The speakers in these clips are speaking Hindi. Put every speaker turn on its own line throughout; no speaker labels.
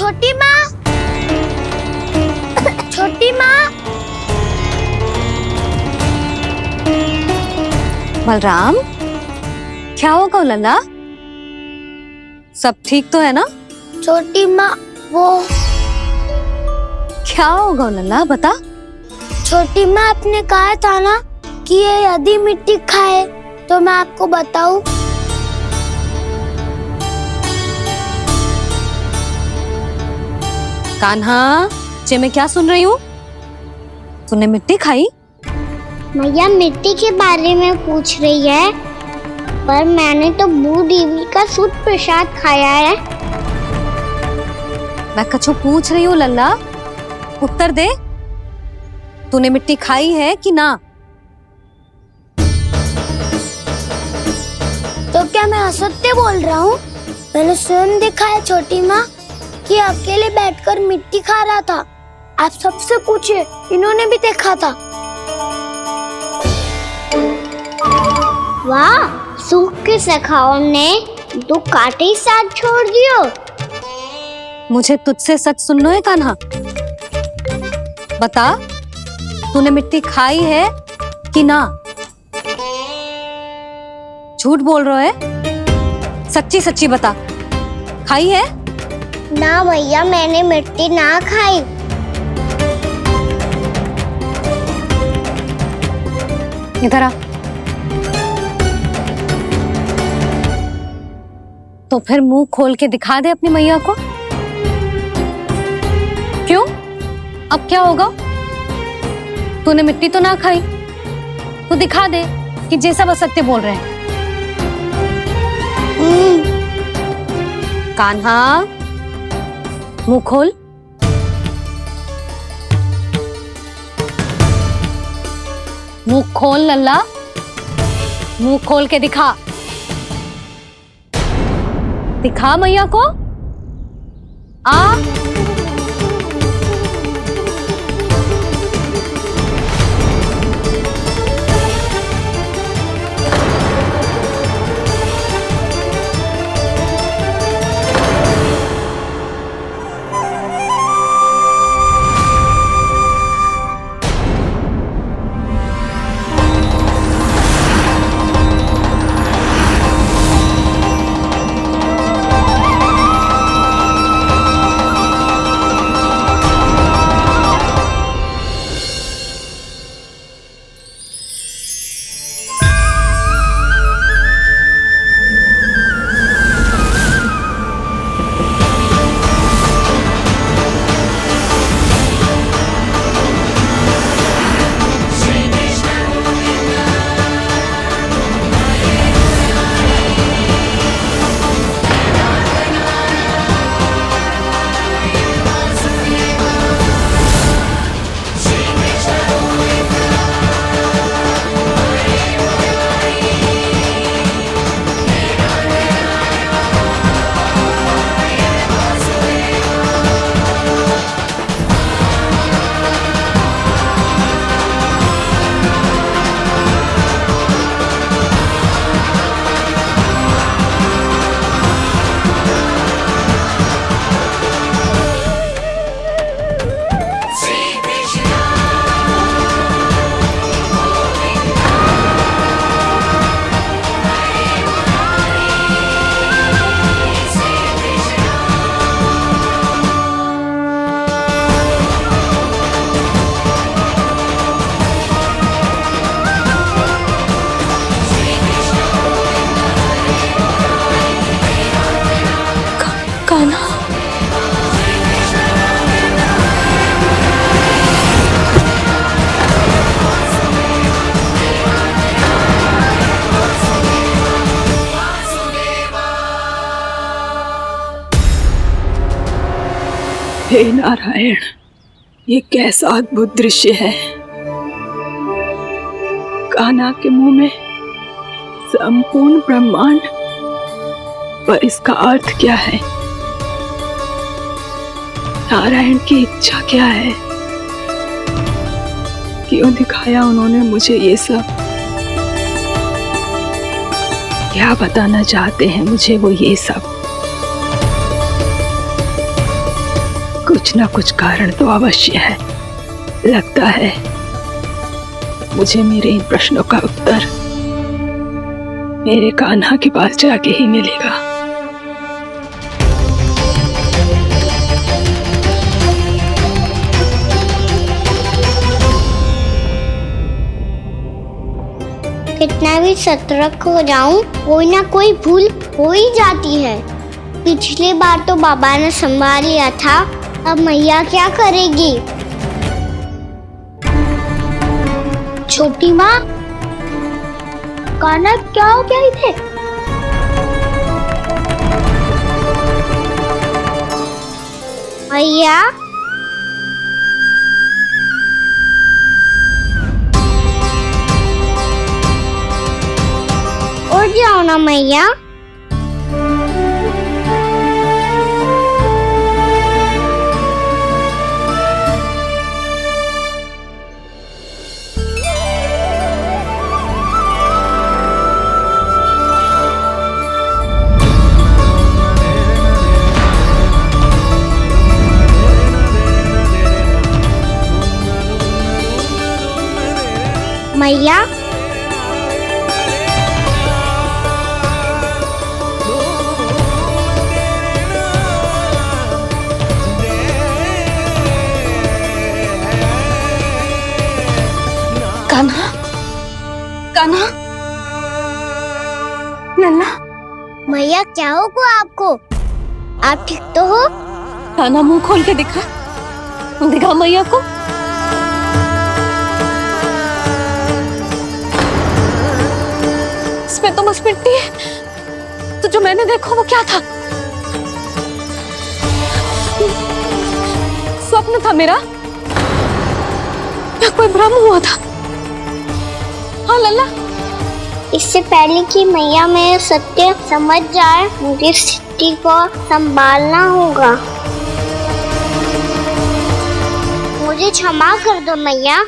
छोटी माँ, छोटी माँ।
बलराम, क्या होगा लल्ला? सब ठीक तो है ना?
छोटी माँ, वो
क्या होगा लल्ला, बता।
छोटी माँ, आपने कहा था ना कि ये यदि मिट्टी खाए तो मैं आपको बताऊं।
कान्हा, जे मैं क्या सुन रही हूँ? तूने मिट्टी खाई?
मैया मिट्टी के बारे में पूछ रही है, पर मैंने तो बू देवी का शुद्ध प्रसाद खाया है।
मैं कछु पूछ रही हूँ लल्ला, उत्तर दे। तूने मिट्टी खाई है कि ना?
तो क्या मैं असत्य बोल रहा हूँ? मैंने स्वयं देखा है छोटी माँ कि अकेले बैठकर मिट्टी खा रहा था। आप सबसे पूछिए, इन्होंने भी देखा था। वाह, सूख के सखाओ ने दो कांटे ही साथ छोड़ दियो।
मुझे तुझसे सच सुनना है कान्हा। बता, तूने मिट्टी खाई है कि ना? झूठ बोल रहा है, सच्ची सच्ची बता, खाई है?
ना भैया, मैंने मिट्टी ना खाई।
इधर आ। तो फिर मुंह खोल के दिखा दे अपनी मैया को। क्यों? अब क्या होगा? तूने मिट्टी तो ना खाई, तो दिखा दे कि जैसा वो सत्य बोल रहे हैं। कान्हा, मुंह खोल। मुंह खोल लल्ला, मुंह खोल के दिखा। दिखा मैया को। आ कान्हा,
हे नारायण, ये कैसा अद्भुत दृश्य है। कान्हा के मुंह में संपूर्ण ब्रह्मांड, पर इसका अर्थ क्या है? नारायण की इच्छा क्या है? क्यों दिखाया उन्होंने मुझे ये सब? क्या बताना चाहते हैं मुझे वो ये सब? कुछ ना कुछ कारण तो अवश्य है। लगता है मुझे मेरे इन प्रश्नों का उत्तर मेरे कान्हा के पास जाके ही मिलेगा।
कितना भी सतर्क हो जाऊं, कोई ना कोई भूल हो ही जाती है। पिछली बार तो बाबा ने संभाल लिया था, अब मैया क्या करेगी? छोटी माँ, कान्हा क्या हो गया इधर? मैया, उठ जाओ ना मैया। मैया,
कान्हा, कान्हा, लल्ला,
मैया क्या होगा आपको? आप ठीक तो हो?
कान्हा मुंह खोल के दिखा, दिखा मैया को। इसमें तो बस मिट्टी है, तो जो मैंने देखा वो क्या था? स्वप्न था मेरा या कोई भ्रम हुआ था? हाँ लल्ला,
इससे पहले कि मैया में सत्य समझ जाए, मुझे स्थिति को संभालना होगा। मुझे क्षमा कर दो मैया,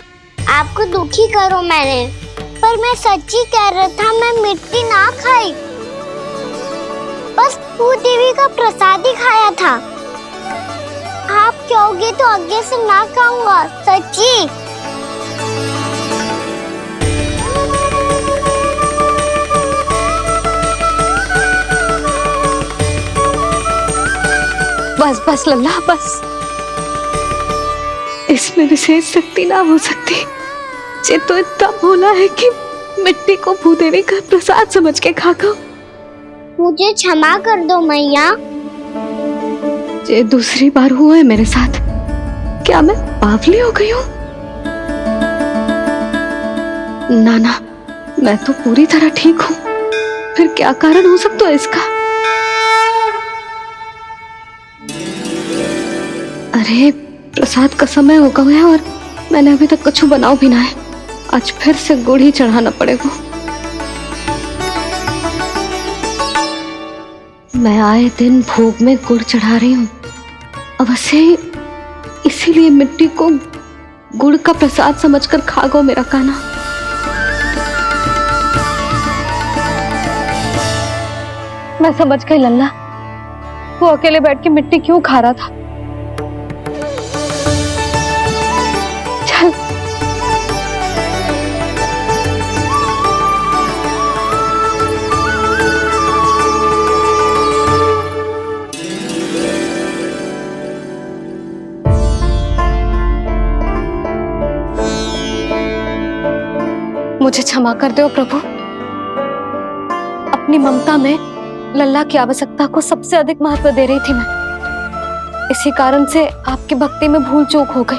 आपको दुखी करो मैंने, पर मैं सच्ची कह रहा था, मैं मिट्टी ना खाई, बस भू देवी का प्रसाद ही खाया था। आप कहोगे तो आगे से ना खाऊंगा, सच्ची।
बस बस लल्ला बस, इसमें विशेष शक्ति ना हो सकती। ये तो इतना भोला है कि मिट्टी को भूदेवी का प्रसाद समझ के खा गया।
मुझे क्षमा कर दो मैया।
ये दूसरी बार हुआ है मेरे साथ। क्या मैं बावली हो गई हूँ? ना ना, मैं तो पूरी तरह ठीक हूँ। फिर क्या कारण हो सकता है इसका? अरे प्रसाद का समय हो गया है और मैंने अभी तक कुछ बनाओ भी ना है। आज फिर से गुड़ ही चढ़ाना पड़ेगा। मैं आए दिन भोग में गुड़ चढ़ा रही हूँ, अवश्य इसीलिए मिट्टी को गुड़ का प्रसाद समझकर खा गो मेरा कान्हा। मैं समझ गई लल्ला, वो अकेले बैठ के मिट्टी क्यों खा रहा था। चल मुझे क्षमा कर दो प्रभु। अपनी ममता में लल्ला की आवश्यकता को सबसे अधिक महत्व दे रही थी मैं। इसी कारण से आपकी भक्ति में भूल चूक हो गई।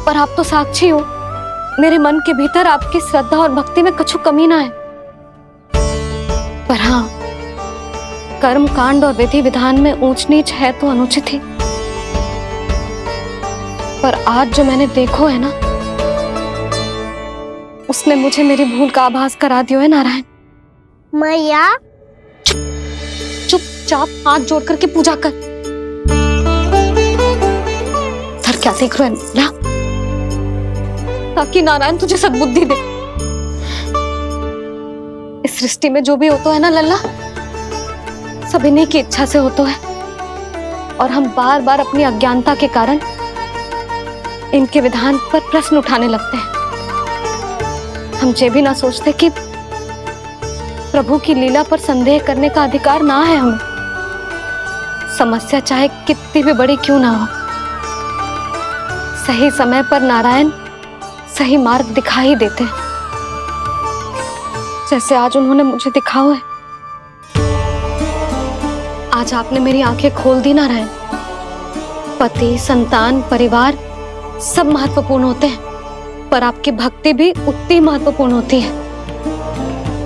पर आप तो साक्षी हो, मेरे मन के भीतर आपकी श्रद्धा और भक्ति में कुछ कमी ना है। पर हाँ, कर्म कांड और विधि विधान में ऊंच नीच है तो अनुचित ही। पर आज जो मैंने देखो है ना, उसने मुझे मेरी भूल का आभास करा दिया है नारायण।
मैया,
चुपचाप हाथ जोड़ करके पूजा कर। सर क्या देख रहे हैं ना? ताकि नारायण तुझे सद्बुद्धि दे। इस सृष्टि में जो भी होता है ना लल्ला, सब इन्हीं की इच्छा से होता है। और हम बार बार अपनी अज्ञानता के कारण इनके विधान पर प्रश्न उठाने लगते हैं। हम ये भी ना सोचते कि प्रभु की लीला पर संदेह करने का अधिकार ना है हमें। समस्या चाहे कितनी भी बड़ी क्यों ना हो, सही समय पर नारायण सही मार्ग दिखा ही देते हैं, जैसे आज उन्होंने मुझे दिखाओ है। आज आपने मेरी आंखें खोल दी नारायण। पति, संतान, परिवार सब महत्वपूर्ण होते हैं, पर आपकी भक्ति भी उतनी महत्वपूर्ण होती है।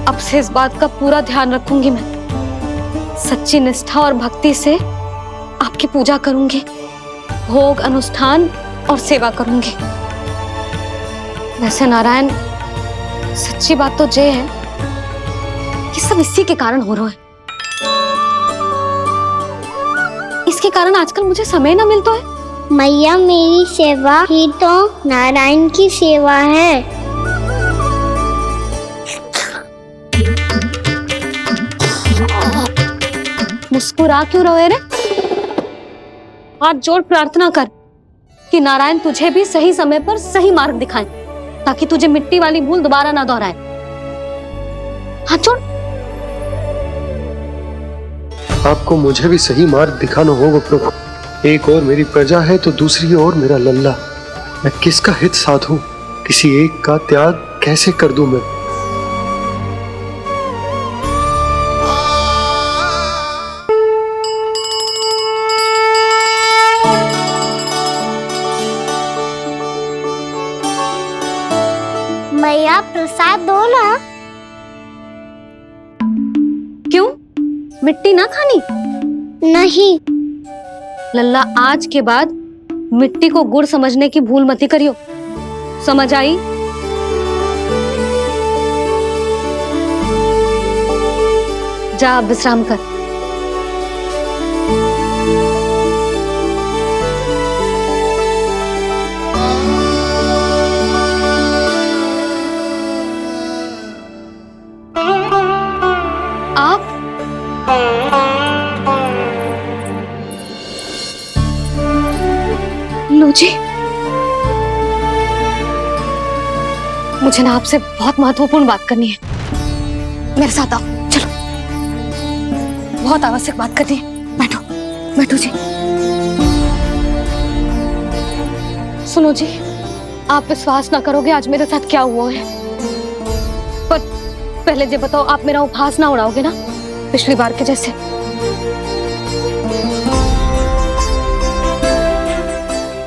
अब से इस बात का पूरा ध्यान रखूंगी मैं। सच्ची निष्ठा और भक्ति से आपकी पूजा करूंगी, भोग, अनुष्ठान और सेवा करूंगी। वैसे नारायण, सच्ची बात तो ये है कि सब इसी के कारण हो रहा है। इसके कारण आजकल मुझे समय ना मिलता है।
मैया, मेरी सेवा ही तो नारायण की सेवा है।
मुस्कुरा क्यों रहे रे? हाथ जोड़ प्रार्थना कर कि नारायण तुझे भी सही समय पर सही मार्ग दिखाएं, ताकि तुझे मिट्टी वाली भूल दोबारा ना दोहराए। हाथ जोड़।
आपको मुझे भी सही मार्ग दिखाना होगा प्रभु। एक और मेरी प्रजा है तो दूसरी ओर मेरा लल्ला। मैं किसका हित साधूं? किसी एक का त्याग कैसे कर दूं मैं?
मैया, प्रसाद दो ना।
क्यों? मिट्टी ना खानी?
नहीं।
लल्ला, आज के बाद मिट्टी को गुड़ समझने की भूल मती करियो। समझ आई? जा अब विश्राम कर। आप लो जी, मुझे ना आपसे बहुत महत्वपूर्ण बात करनी है। मेरे साथ आओ, चलो। बहुत आवश्यक बात करनी है। बैठो, बैठो जी। सुनो जी, आप विश्वास ना करोगे आज मेरे साथ क्या हुआ है। पर पहले ये बताओ, आप मेरा उपहास ना उड़ाओगे ना पिछली बार के जैसे?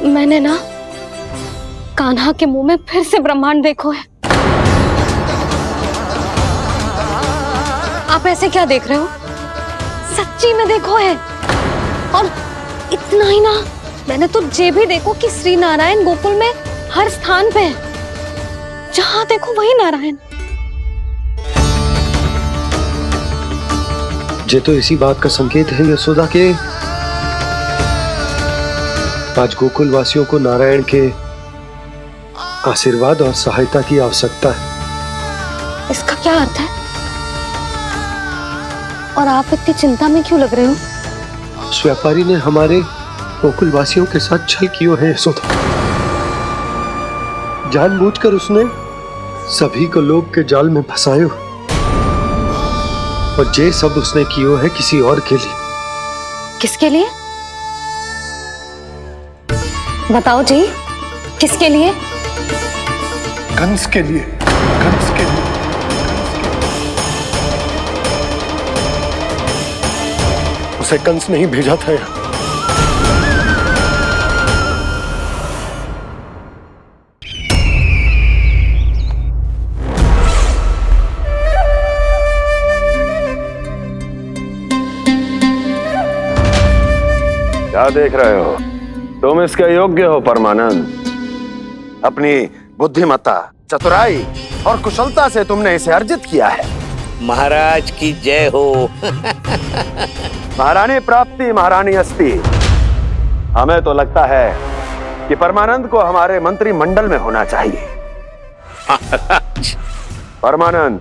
मैंने ना कान्हा के मुंह में फिर से ब्रह्मांड देखो है। आप ऐसे क्या देख रहे हो? सच्ची में देखो है। और इतना ही ना, मैंने तो ये भी देखो कि श्री नारायण गोकुल में हर स्थान पे है। जहां देखो वही नारायण।
ये तो इसी बात का संकेत है यशोदा के आज गोकुल वासियों को नारायण के आशीर्वाद और सहायता की आवश्यकता है।
इसका क्या अर्थ है? और आप इतनी चिंता में क्यों लग रहे हो?
उस व्यापारी ने हमारे गोकुल वासियों के साथ छल किया है यशोदा। जानबूझकर उसने सभी को लोभ के जाल में फंसायो, और ये सब उसने किया है किसी और के लिए।
किसके लिए? बताओ जी, किसके लिए?
कंस के लिए। कंस के लिए। उसे कंस नहीं भेजा था यहाँ।
क्या देख रहे हो? तुम इसके योग्य हो परमानंद। अपनी बुद्धिमत्ता, चतुराई और कुशलता से तुमने इसे अर्जित किया है।
महाराज की जय हो।
महारानी प्राप्ति महारानी अस्ति। हमें तो लगता है कि परमानंद को हमारे मंत्रिमंडल में होना चाहिए। परमानंद,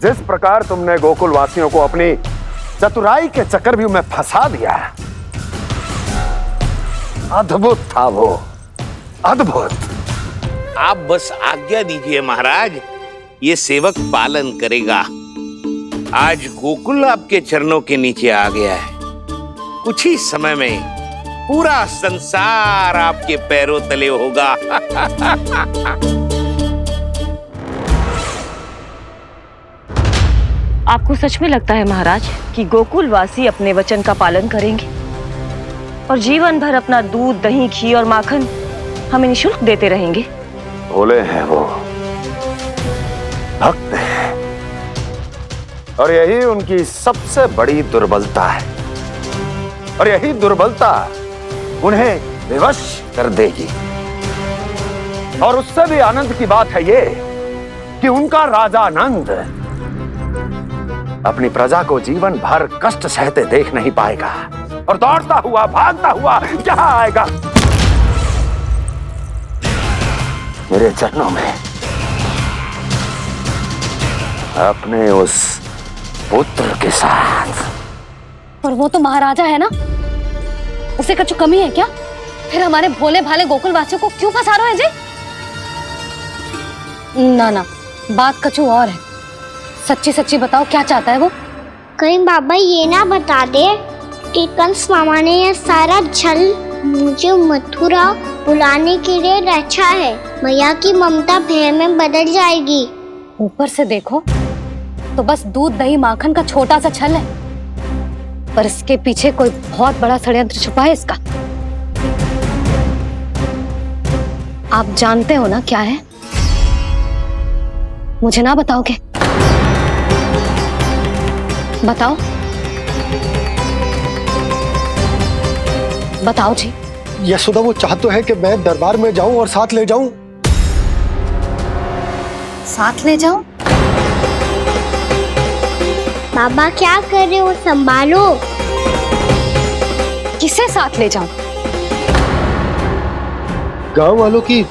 जिस प्रकार तुमने गोकुल वासियों को अपनी चतुराई के चक्रव्यूह में फंसा दिया, अद्भुत था वो, अद्भुत।
आप बस आज्ञा दीजिए महाराज, ये सेवक पालन करेगा। आज गोकुल आपके चरणों के नीचे आ गया है। कुछ ही समय में पूरा संसार आपके पैरों तले होगा।
आपको सच में लगता है महाराज कि गोकुलवासी अपने वचन का पालन करेंगे और जीवन भर अपना दूध, दही, घी और माखन हमें निःशुल्क देते रहेंगे?
भोले हैं वो, भक्त हैं, और यही उनकी सबसे बड़ी दुर्बलता है। और यही दुर्बलता उन्हें विवश कर देगी। और उससे भी आनंद की बात है ये कि उनका राजा नंद अपनी प्रजा को जीवन भर कष्ट सहते देख नहीं पाएगा और दौड़ता हुआ, भागता हुआ यहाँ आएगा मेरे चरणों में, अपने उस पुत्र के साथ।
और वो तो महाराजा है ना, उसे कुछ कमी है क्या? फिर हमारे भोले भाले गोकुल वासियों को क्यों फंसा रहे हैं जी? ना ना, बात कछु और है। सच्ची सच्ची बताओ, क्या चाहता है वो?
कहीं बाबा ये ना बता दे कि कंस मामा ने यह सारा छल मुझे मथुरा बुलाने के लिए रचा है। मैया की ममता भय में बदल जाएगी।
ऊपर से देखो तो बस दूध, दही, माखन का छोटा सा छल है, पर इसके पीछे कोई बहुत बड़ा षड्यंत्र छुपा है इसका। आप जानते हो ना क्या है? मुझे ना बताओगे? बताओ बताओ जी।
यशोदा, वो चाह तो है कि मैं दरबार में जाऊं और साथ ले जाऊं।
साथ ले जाओ?
बाबा क्या कर रहे हो, संभालो।
किसे साथ ले जाऊं?
गांव वालों की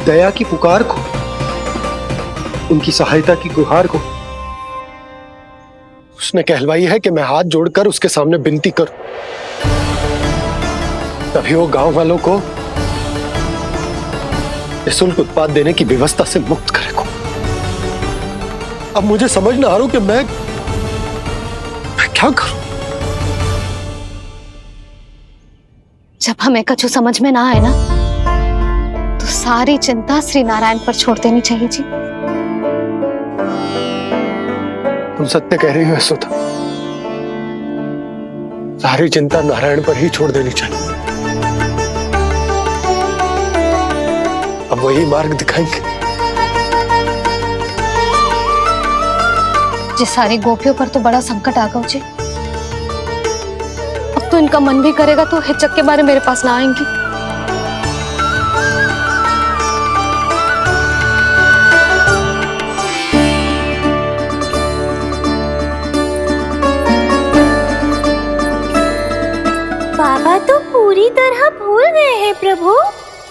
दया की पुकार को, उनकी सहायता की गुहार को। उसने कहलवाई है कि मैं हाथ जोड़कर उसके सामने विनती करूं, तभी वो गांव वालों को निःशुल्क उत्पाद देने की व्यवस्था से मुक्त करेगा। अब मुझे समझ ना आ रहा कि मैं क्या करूं।
जब हमें कछु समझ में ना आए ना, तो सारी चिंता श्री नारायण पर छोड़ देनी चाहिए जी।
तुम सत्य कह रही हो यशोदा, सारी चिंता नारायण पर ही छोड़ देनी चाहिए। अब वही मार्ग दिखाएंगे।
जिस सारी गोपियों पर तो बड़ा संकट आ गया जी। अब तो इनका मन भी करेगा तो हिचक के बारे मेरे पास ना आएंगी।
बाबा तो पूरी तरह भूल गए हैं प्रभु,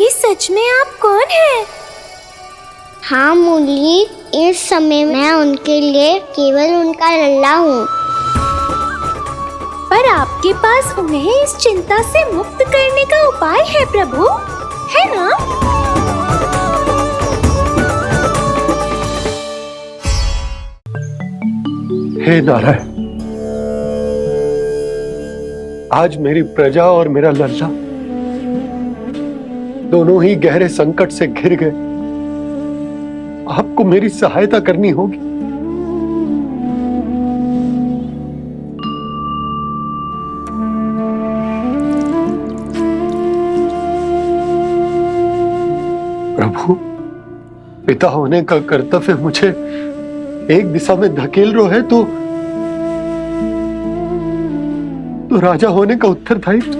ये सच में आप कौन हैं? हाँ मुरली, इस समय मैं उनके लिए केवल उनका लल्ला हूँ। पर आपके पास उन्हें इस चिंता से मुक्त करने का उपाय है प्रभु, है ना?
हे नारायण, आज मेरी प्रजा और मेरा लल्ला दोनों ही गहरे संकट से घिर गए। आपको मेरी सहायता करनी होगी। प्रभु, पिता होने का कर्तव्य मुझे एक दिशा में धकेल रहा है तो राजा होने का उत्तरदायित्व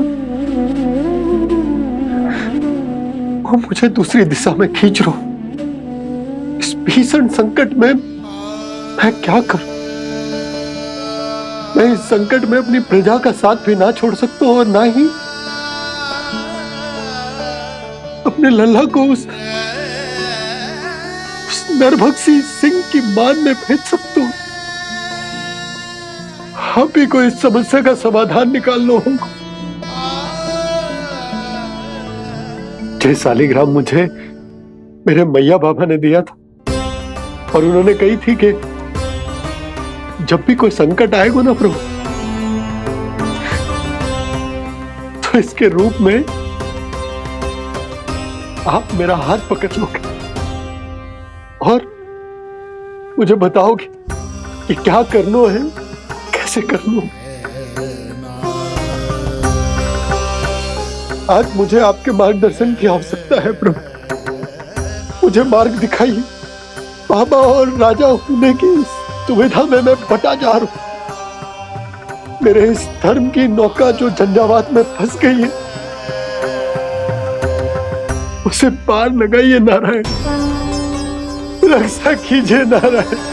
वो मुझे दूसरी दिशा में खींच रहा। इस भीषण संकट में मैं क्या करूं? मैं इस संकट में अपनी प्रजा का साथ भी ना छोड़ सकता हूं और ना ही अपने लल्ला को उस नरभक्षी सिंह की मान में भेज सकता हूं। आप ही को इस समस्या का समाधान निकालना होगा। ये शालिग्राम मुझे मेरे मैया बाबा ने दिया था और उन्होंने कही थी कि जब भी कोई संकट आएगा ना प्रभु, तो इसके रूप में आप मेरा हाथ पकड़ लोगे और मुझे बताओगे कि क्या करना है, कैसे करना है। आज मुझे आपके मार्गदर्शन की आवश्यकता है प्रभु, मुझे मार्ग दिखाइए। बाबा और राजा होने की दुविधा में मैं बटा जा रहा हूं। मेरे इस धर्म की नौका जो झंझावात में फंस गई है, उसे पार लगाइए नारायण, रक्षा कीजिए नारायण।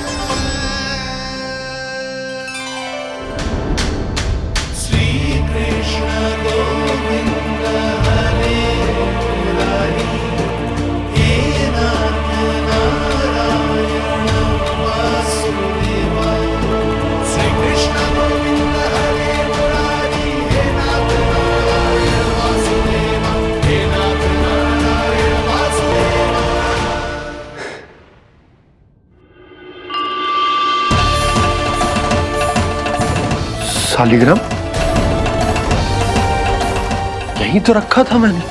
शालिग्राम यहीं तो रखा था मैंने,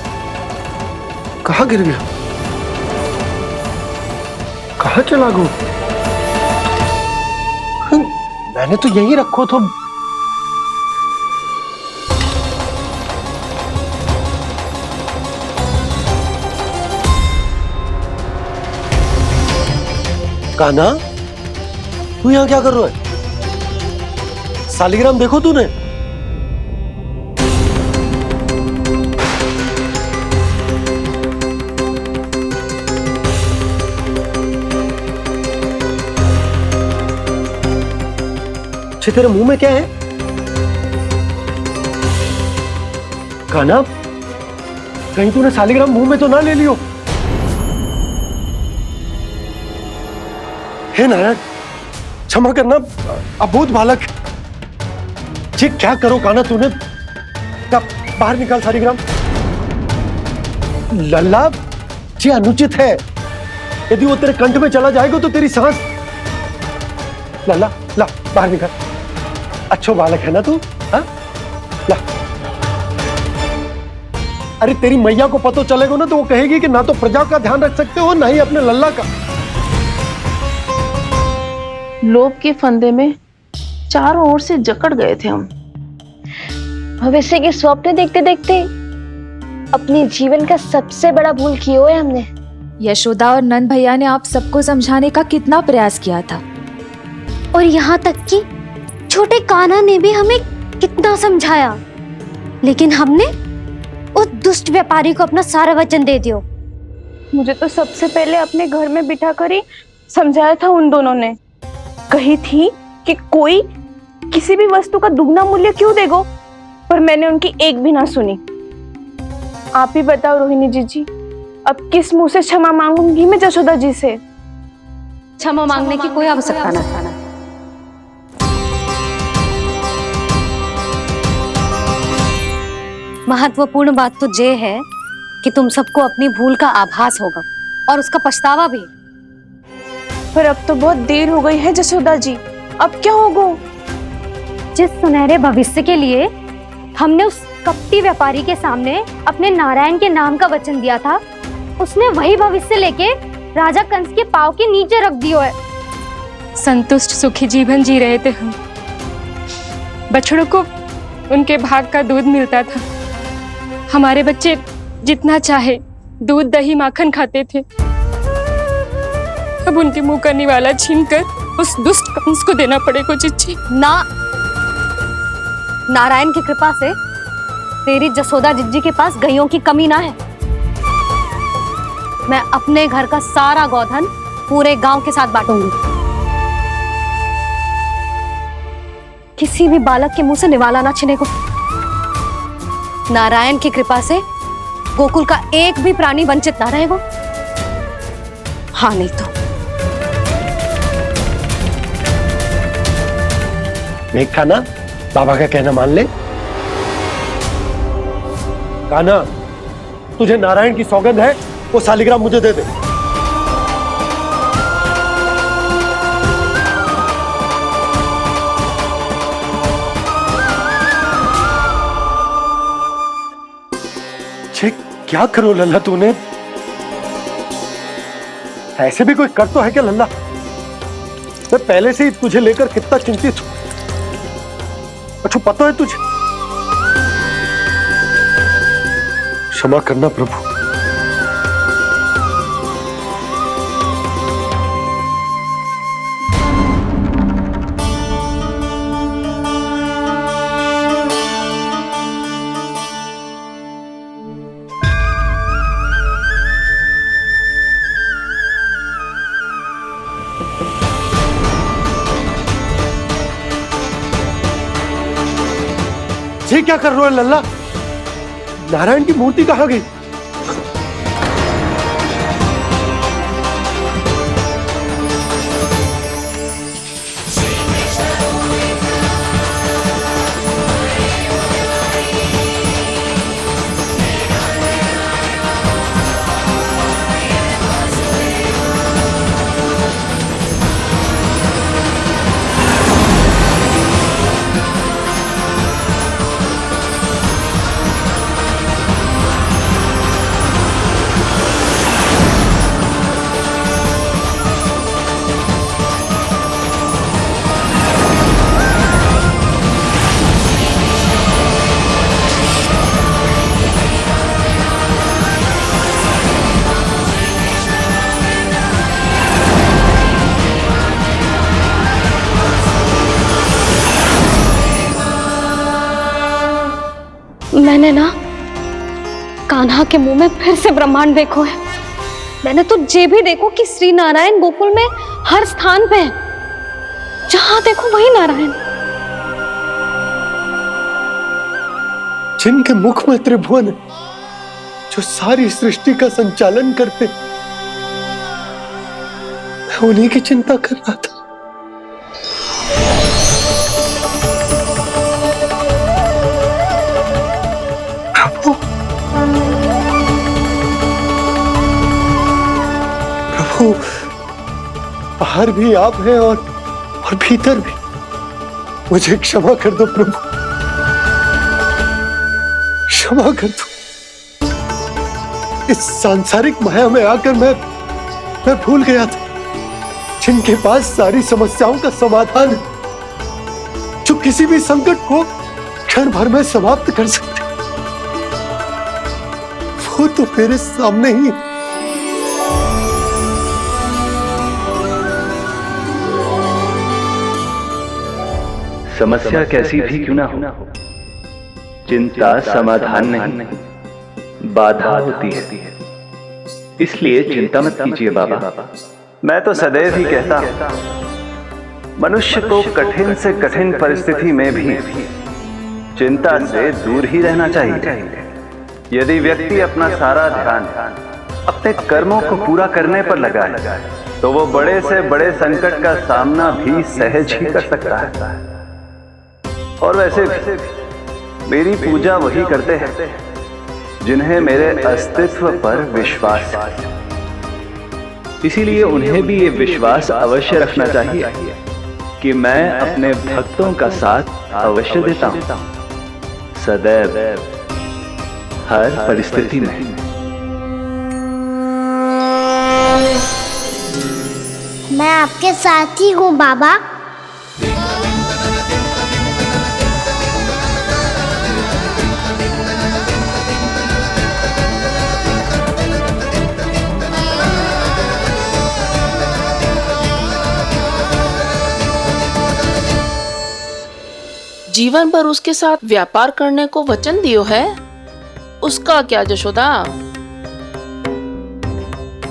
कहाँ गिर गया, कहाँ चला गया? मैंने तो यहीं रखो था। कान्हा, तू यहाँ क्या कर रहा है? शालिग्राम देखो तूने? तेरे मुंह में क्या है? कान्हा, कहीं तूने शालिग्राम मुंह में तो ना ले लियो? हे नारायण, क्षमा करना, अबोध बालक। जी क्या करो कान्हा तूने? क्या बाहर निकाल शालिग्राम। लल्ला, जी अनुचित है। यदि वो तेरे कंठ में चला जाएगा तो तेरी सांस। लल्ला, ला बाहर निकाल। अच्छो बालक है ना तू? हाँ? ला। अरे तेरी मैया को पता चलेगा ना तो वो कहेगी कि ना तो प्रजा का ध्यान रख सकते हो, ना ही अपने लल्ला का।
लोभ के फंदे में चारों ओर से जकड़ गए थे हम।
भविष्य के स्वप्न देखते देखते अपने जीवन का सबसे बड़ा भूल किया है हमने।
यशोदा और नंद भैया ने आप सबको समझाने का कितना प्रयास किया था,
और यहाँ तक कि छोटे कान्हा ने भी हमें कितना समझाया, लेकिन हमने उस दुष्ट व्यापारी को अपना सारा वचन दे दिया।
मुझे तो सबसे पहले अपने घर में बिठाकर ही समझाया था उन दोनों ने। कही थी कि कोई किसी भी वस्तु का दुगना मूल्य क्यों देगो, पर मैंने उनकी एक भी ना सुनी। आप ही बताओ रोहिणी जी, अब किस मुंह से क्षमा मांगूंगी मैं जशोदा जी से?
क्षमा मांगने की कोई आवश्यकता नहीं। महत्वपूर्ण बात तो ये है कि तुम सबको अपनी भूल का आभास होगा और उसका पछतावा भी।
पर अब तो बहुत देर हो गई है जशोदा जी, अब क्या होगा?
जिस सुनहरे भविष्य के लिए हमने उस कपटी व्यापारी के सामने अपने नारायण के नाम का वचन दिया था, उसने वही भविष्य लेके राजा कंस के पांव के नीचे रख दिया है।
संतुष्ट सुखी जीवन जी रहे थे हम। बछड़ों को उनके भाग का दूध मिलता था। हमारे बच्चे जितना चाहे दूध दही माखन खाते थे। अब उनके मुंह का निवाला छीनकर उस दुष्ट कंस को देना पड़ेगा चिच्ची।
ना, नारायण की कृपा से तेरी जसोदा जिज्जी के पास गायों की कमी ना है। मैं अपने घर का सारा गोधन पूरे गांव के साथ बांटूंगी। किसी भी बालक के मुंह से निवाला ना छिने को। नारायण की कृपा से गोकुल का एक भी प्राणी वंचित ना रहेगा। हाँ नहीं तो
देख कान्हा, बाबा का कहना मान ले। कान्हा, तुझे नारायण की सौगंध है, वो शालिग्राम मुझे दे दे। छे, क्या करो लल्ला तूने? ऐसे भी कोई कर तो है क्या लल्ला? मैं पहले से ही तुझे लेकर कितना चिंतित हूं। अच्छा पता है तुझे? क्षमा करना प्रभु। ये क्या कर रहे हो लल्ला? नारायण की मूर्ति कहाँ गई?
मैंने ना कान्हा के मुंह में फिर से ब्रह्मांड देखो है। मैंने तो ये भी देखो कि श्री नारायण गोकुल में हर स्थान पे है, जहां देखो वही नारायण।
जिनके मुख में त्रिभुवन है, जो सारी सृष्टि का संचालन करते, मैं उन्हीं की चिंता कर रहा था। प्रभु, बाहर भी आप हैं और भीतर भी। मुझे क्षमा कर दो प्रभु, क्षमा कर दो। इस सांसारिक माया में आकर मैं भूल गया था जिनके पास सारी समस्याओं का समाधान है, जो किसी भी संकट को क्षण भर में समाप्त कर सकते, वो तो मेरे सामने ही।
समस्या कैसी भी क्यों ना हो, चिंता समाधान नहीं, बाधा होती है। इसलिए चिंता मत कीजिए बाबा। मैं तो सदैव ही कहता हूं, मनुष्य को कठिन से कठिन परिस्थिति में भी चिंता से दूर ही रहना चाहिए। यदि व्यक्ति अपना सारा ध्यान अपने कर्मों को पूरा करने पर लगाए, तो वो बड़े से बड़े संकट का सामना भी सहज ही कर सकता है। और वैसे भी मेरी पूजा वही करते हैं जिन्हें मेरे अस्तित्व पर विश्वास है। इसीलिए उन्हें भी ये विश्वास अवश्य रखना चाहिए कि मैं अपने भक्तों का साथ अवश्य देता हूं, सदैव, हर परिस्थिति में।
मैं आपके साथ ही हूँ बाबा।
जीवन भर उसके साथ व्यापार करने को वचन दियो है, उसका क्या जशोदा?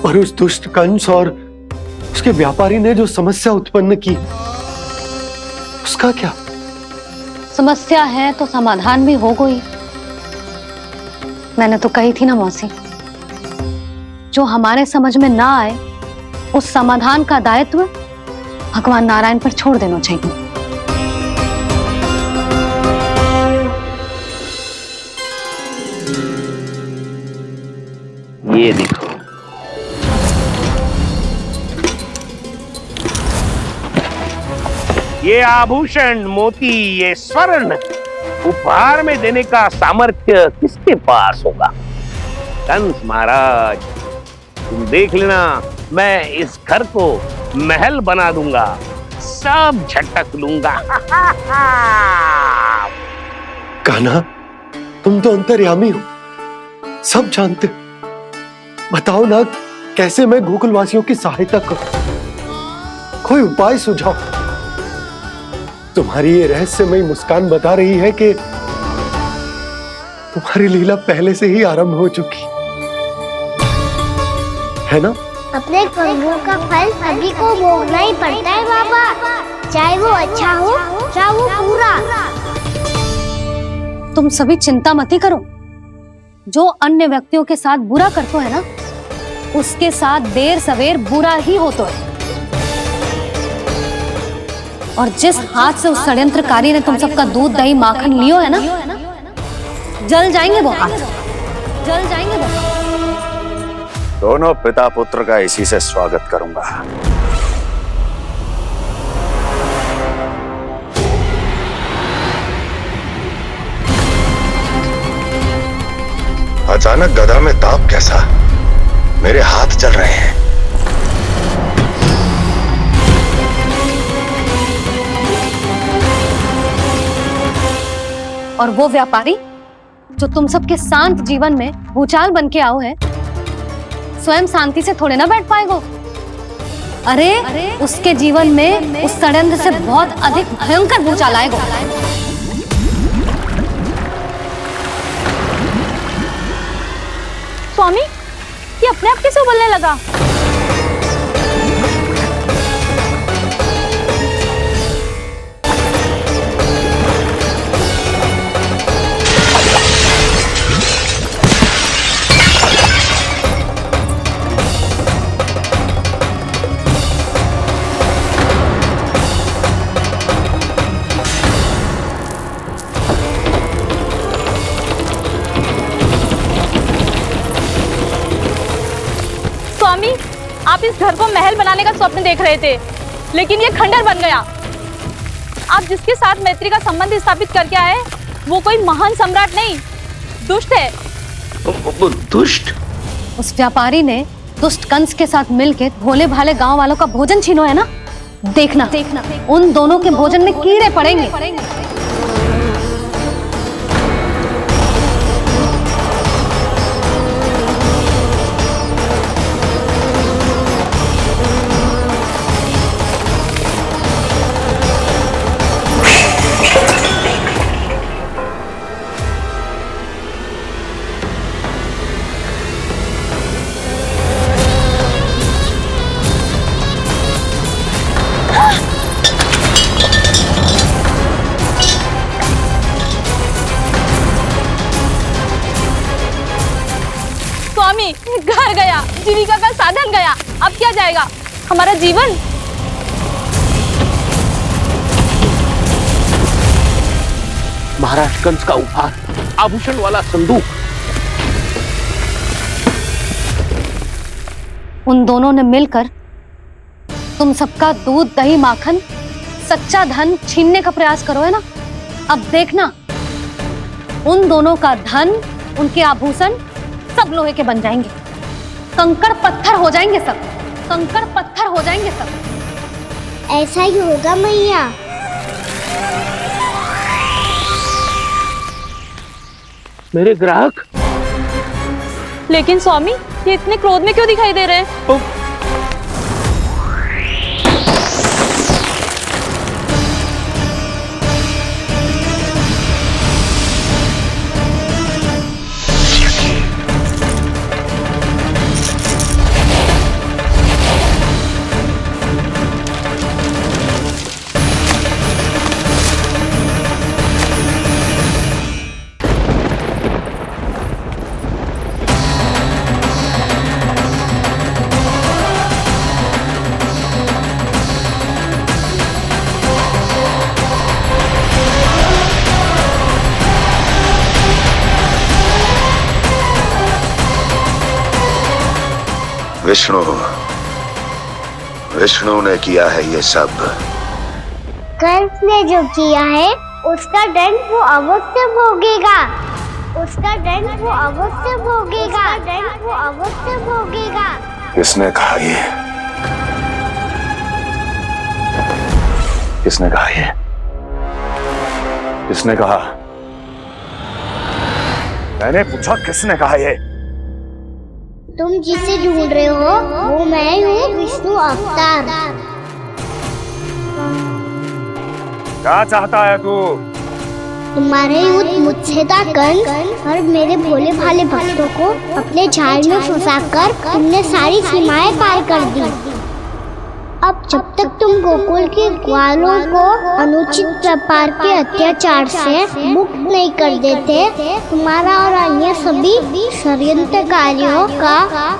और उस दुष्ट कंस और उसके व्यापारी ने जो समस्या उत्पन्न की, उसका क्या?
समस्या है तो समाधान भी हो गई। मैंने तो कही थी ना मौसी, जो हमारे समझ में ना आए उस समाधान का दायित्व भगवान नारायण पर छोड़ देना चाहिए।
ये देखो, ये आभूषण, मोती, ये स्वर्ण उपहार में देने का सामर्थ्य किसके पास होगा? कंस महाराज, तुम देख लेना, मैं इस घर को महल बना दूंगा, सब झटक लूंगा।
कान्हा, तुम तो अंतर्यामी हो, सब जानते हो। बताओ ना, कैसे मैं गोकुलवासियों की सहायता करूं? कोई उपाय सुझाओ। तुम्हारी ये रहस्यमयी मुस्कान बता रही है कि तुम्हारी लीला पहले से ही आरंभ हो चुकी है ना?
अपने कर्मों का फल सभी को भोगना ही पड़ता है बाबा, चाहे वो अच्छा हो चाहे वो बुरा।
तुम सभी चिंता मत ही करो। जो अन्य व्यक्तियों के साथ बुरा करते है ना, उसके साथ देर सवेर बुरा ही होता है। और जिस हाथ से उस षड्यंत्रकारी ने तुम सबका दूध दही माखन लियो है ना, जल जाएंगे वो हाथ, जल जाएंगे वो।
दोनों पिता पुत्र का इसी से स्वागत करूंगा। अचानक गदा में ताप कैसा? मेरे हाथ जल रहे हैं।
और वो व्यापारी जो तुम सबके शांत जीवन में भूचाल बन के आओ है, स्वयं शांति से थोड़े ना बैठ पाएगो। अरे उसके जीवन में उस षड्यंत्र से बहुत अधिक भयंकर भूचाल आएगा।
स्वामी, ये अपने आप कैसे बोलने लगा? स्वामी, आप इस घर को महल बनाने का स्वप्न देख रहे थे, लेकिन ये खंडर बन गया। आप जिसके साथ मैत्री का संबंध स्थापित करके आए, वो कोई महान सम्राट नहीं, दुष्ट है।
दुष्ट?
उस व्यापारी ने दुष्ट कंस के साथ मिलकर भोले भाले गांव वालों का भोजन छीनो है ना। देखना उन दोनों के भोजन में कीड़े पड़ेंगे।
स्वामी, घर गया, जीविका का साधन गया, अब क्या जाएगा हमारा जीवन?
महाराज कंस का उपहार, आभूषण वाला संदूक।
उन दोनों ने मिलकर तुम सबका दूध दही माखन सच्चा धन छीनने का प्रयास करो है ना। अब देखना, उन दोनों का धन, उनके आभूषण सब लोहे के बन जाएंगे, कंकड़ पत्थर हो जाएंगे सब, कंकड़ पत्थर हो जाएंगे सब।
ऐसा ही होगा मैया।
मेरे ग्राहक?
लेकिन स्वामी, ये इतने क्रोध में क्यों दिखाई दे रहे हैं?
विष्णु विष्णु ने किया है ये सब।
कंस ने जो किया है उसका दंड वो अवश्य भोगेगा। उसका दंड वो अवश्य भोगेगा। दंड वो अवश्य भोगेगा।
किसने कहा ये? किसने कहा ये? किसने कहा? मैंने पूछा किसने कहा ये?
तुम जिसे ढूंढ रहे हो वो मैं हूँ, विष्णु अवतार।
क्या चाहता है तू?
तुम्हारे युद्ध मुझसे था कंस, और मेरे भोले भाले भक्तों को अपने जाल में फंसाकर तुमने सारी सीमाएं पार कर दी। अब जब तक तुम गोकुल के ग्वालों को अनुचित प्रकार के अत्याचार से मुक्त नहीं कर देते, तुम्हारा और अन्य सभी षड्यंत्रकारियों का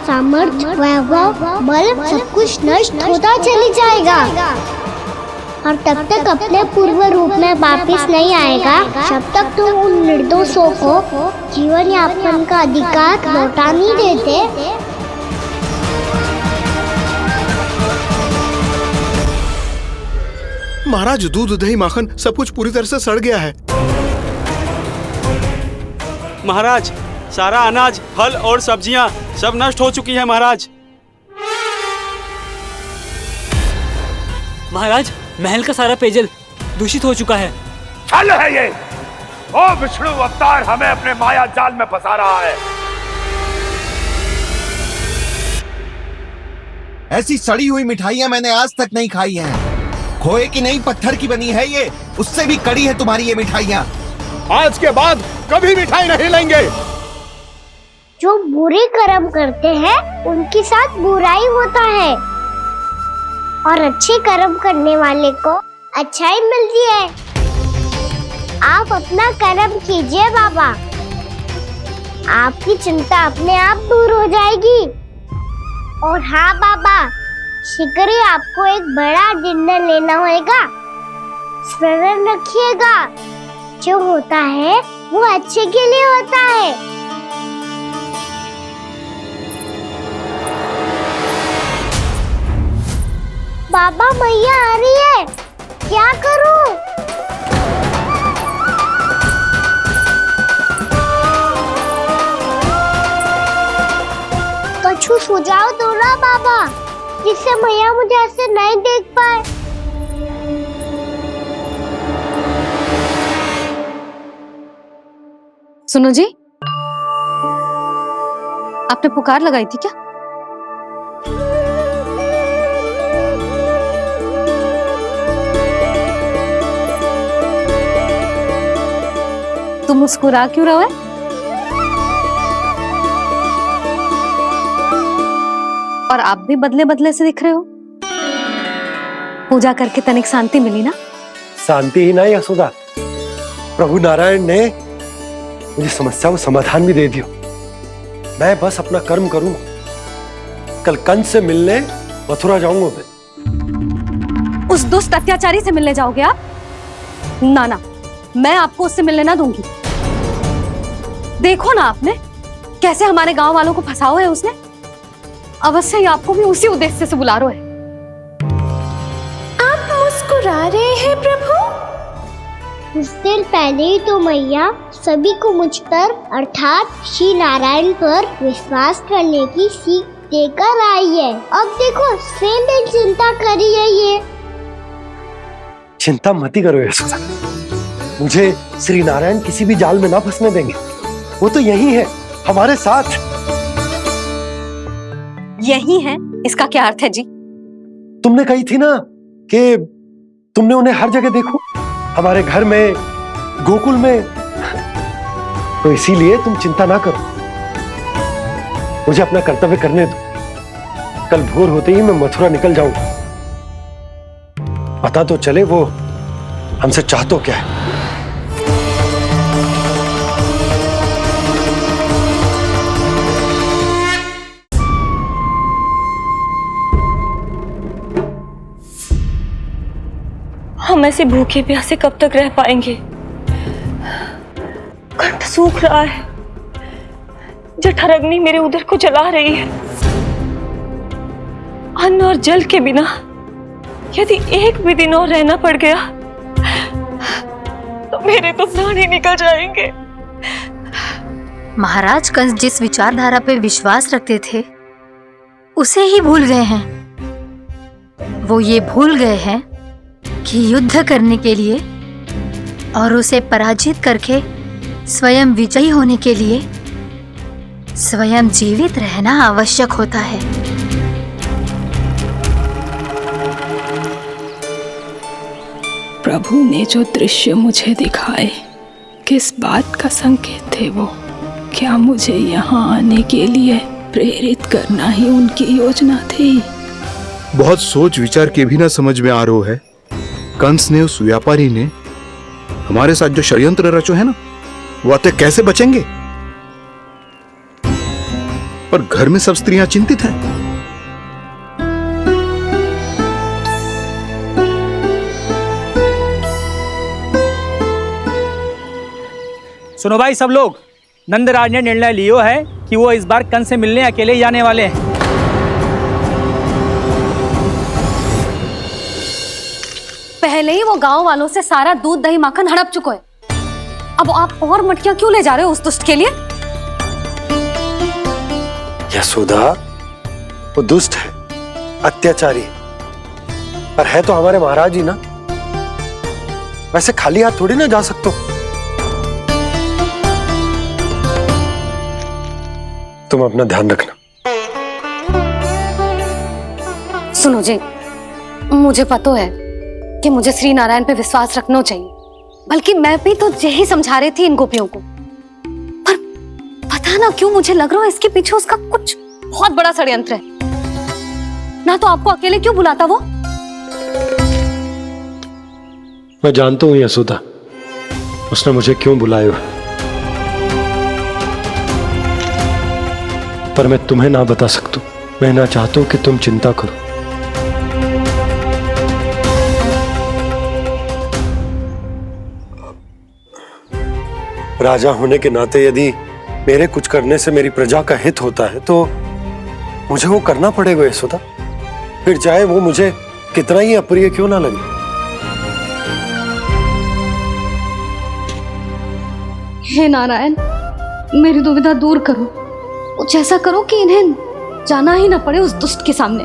सामर्थ्य, वैभव, बल सब कुछ नष्ट होता चली जाएगा। और तब तक अपने पूर्व रूप में वापस नहीं आएगा जब तक तुम उन निर्दोषों को जीवन यापन का अधिकार लौटा नहीं देते।
महाराज, दूध, दही, माखन सब कुछ पूरी तरह से सड़ गया है।
महाराज, सारा अनाज, फल और सब्जियां सब नष्ट हो चुकी हैं महाराज।
महाराज, महल का सारा पेयजल दूषित हो चुका है।
छल है ये। ओ विष्णु अवतार हमें अपने माया जाल में फंसा रहा है।
ऐसी सड़ी हुई मिठाइयां मैंने आज तक नहीं खाई हैं। खोए की नहीं, पत्थर की बनी है ये, उससे भी कड़ी है तुम्हारी ये मिठाइयां।
आज के बाद कभी मिठाई नहीं लेंगे।
जो बुरे कर्म करते हैं उनके साथ बुराई होता है, और अच्छे कर्म करने वाले को अच्छाई मिलती है। आप अपना कर्म कीजिए बाबा, आपकी चिंता अपने आप दूर हो जाएगी। और हाँ बाबा, शीघ्र ही आपको एक बड़ा निर्णय लेना होगा। स्मरण रखिएगा, जो होता है वो अच्छे के लिए होता है। बाबा, मैया आ रही है, क्या करूं? कछु सुझाव दो ना बाबा, जिससे मैया मुझे ऐसे नहीं देख पाए।
सुनो जी, आपने पुकार लगाई थी क्या? तुम मुस्कुरा क्यों रहे हो? और आप भी बदले बदले से दिख रहे हो। पूजा करके तनिक शांति मिली ना?
शांति ही नहीं यशोदा, प्रभु नारायण ने मुझे समस्या को समाधान भी दे दियो। मैं बस अपना कर्म करूंगा। कल कंस से मिलने मथुरा जाऊंगा मैं।
उस दुष्ट अत्याचारी से मिलने जाओगे आप? ना ना, मैं आपको उससे मिलने ना दूंगी। देखो ना आपने कैसे हमारे गांव वालों को फंसाओ है उसने। अवश्य ही आपको भी उसी उद्देश्य से बुला रहा है।
आप मुस्कुरा रहे हैं प्रभु? कुछ देर पहले ही तो मैया सभी को मुझ पर अर्थात श्री नारायण पर विश्वास करने की सीख देकर आई है। अब देखो स्वयं भी चिंता करी है ये।
चिंता मत करो यशोदा, मुझे श्री नारायण किसी भी जाल में ना फंसने देंगे। वो तो यही है हमारे साथ।
यही है, इसका क्या अर्थ है जी?
तुमने कही थी ना कि तुमने उन्हें हर जगह देखो, हमारे घर में, गोकुल में। तो इसीलिए तुम चिंता ना करो, मुझे अपना कर्तव्य करने दो। कल भोर होते ही मैं मथुरा निकल जाऊंगा। पता तो चले वो हमसे चाहतो क्या है।
हम ऐसे भूखे प्यासे कब तक रह पाएंगे? कंठ सूख रहा है, जठराग्नि मेरे उदर को जला रही है। अन्न और जल के बिना यदि एक भी दिन और रहना पड़ गया तो मेरे तो प्राण ही निकल जाएंगे।
महाराज कंस जिस विचारधारा पे विश्वास रखते थे उसे ही भूल गए हैं। वो ये भूल गए हैं कि युद्ध करने के लिए और उसे पराजित करके स्वयं विजयी होने के लिए स्वयं जीवित रहना आवश्यक होता है।
प्रभु ने जो दृश्य मुझे दिखाए, किस बात का संकेत थे वो? क्या मुझे यहाँ आने के लिए प्रेरित करना ही उनकी योजना थी?
बहुत सोच विचार के भी ना समझ में आ रहा है। कंस ने, उस व्यापारी ने हमारे साथ जो षड्यंत्र रचो है ना, वो आते कैसे बचेंगे? पर घर में सब स्त्रियां चिंतित हैं।
सुनो भाई सब लोग, नंदराज ने निर्णय लियो है कि वो इस बार कंस से मिलने अकेले ही आने वाले हैं।
पहले ही वो गांव वालों से सारा दूध दही माखन हड़प चुके हैं। अब आप और मटकियां क्यों ले जा रहे हो उस दुष्ट के लिए?
यशोदा, वो दुष्ट है, अत्याचारी, पर है तो हमारे महाराज ही ना। वैसे खाली हाथ थोड़ी ना जा सकते। तुम अपना ध्यान रखना।
सुनो जी, मुझे पता है कि मुझे श्री नारायण पे विश्वास रखना चाहिए, बल्कि मैं भी तो यही समझा रही थी इन गोपियों को। पर पता ना क्यों मुझे लग रहा है इसके पीछे उसका कुछ बहुत बड़ा षड्यंत्र है। ना तो आपको अकेले क्यों बुलाता वो?
मैं जानता हूं यशोदा, उसने मुझे क्यों बुलाया, पर मैं तुम्हें ना बता सकता। मैं ना चाहता हूं कि तुम चिंता करो। राजा होने के नाते यदि मेरे कुछ करने से मेरी प्रजा का हित होता है तो मुझे वो करना पड़ेगा यशोदा, फिर चाहे वो मुझे कितना ही अप्रिय क्यों ना लगे।
हे नारायण, मेरी दुविधा दूर करो। कुछ ऐसा करो कि इन्हें जाना ही ना पड़े उस दुष्ट के सामने।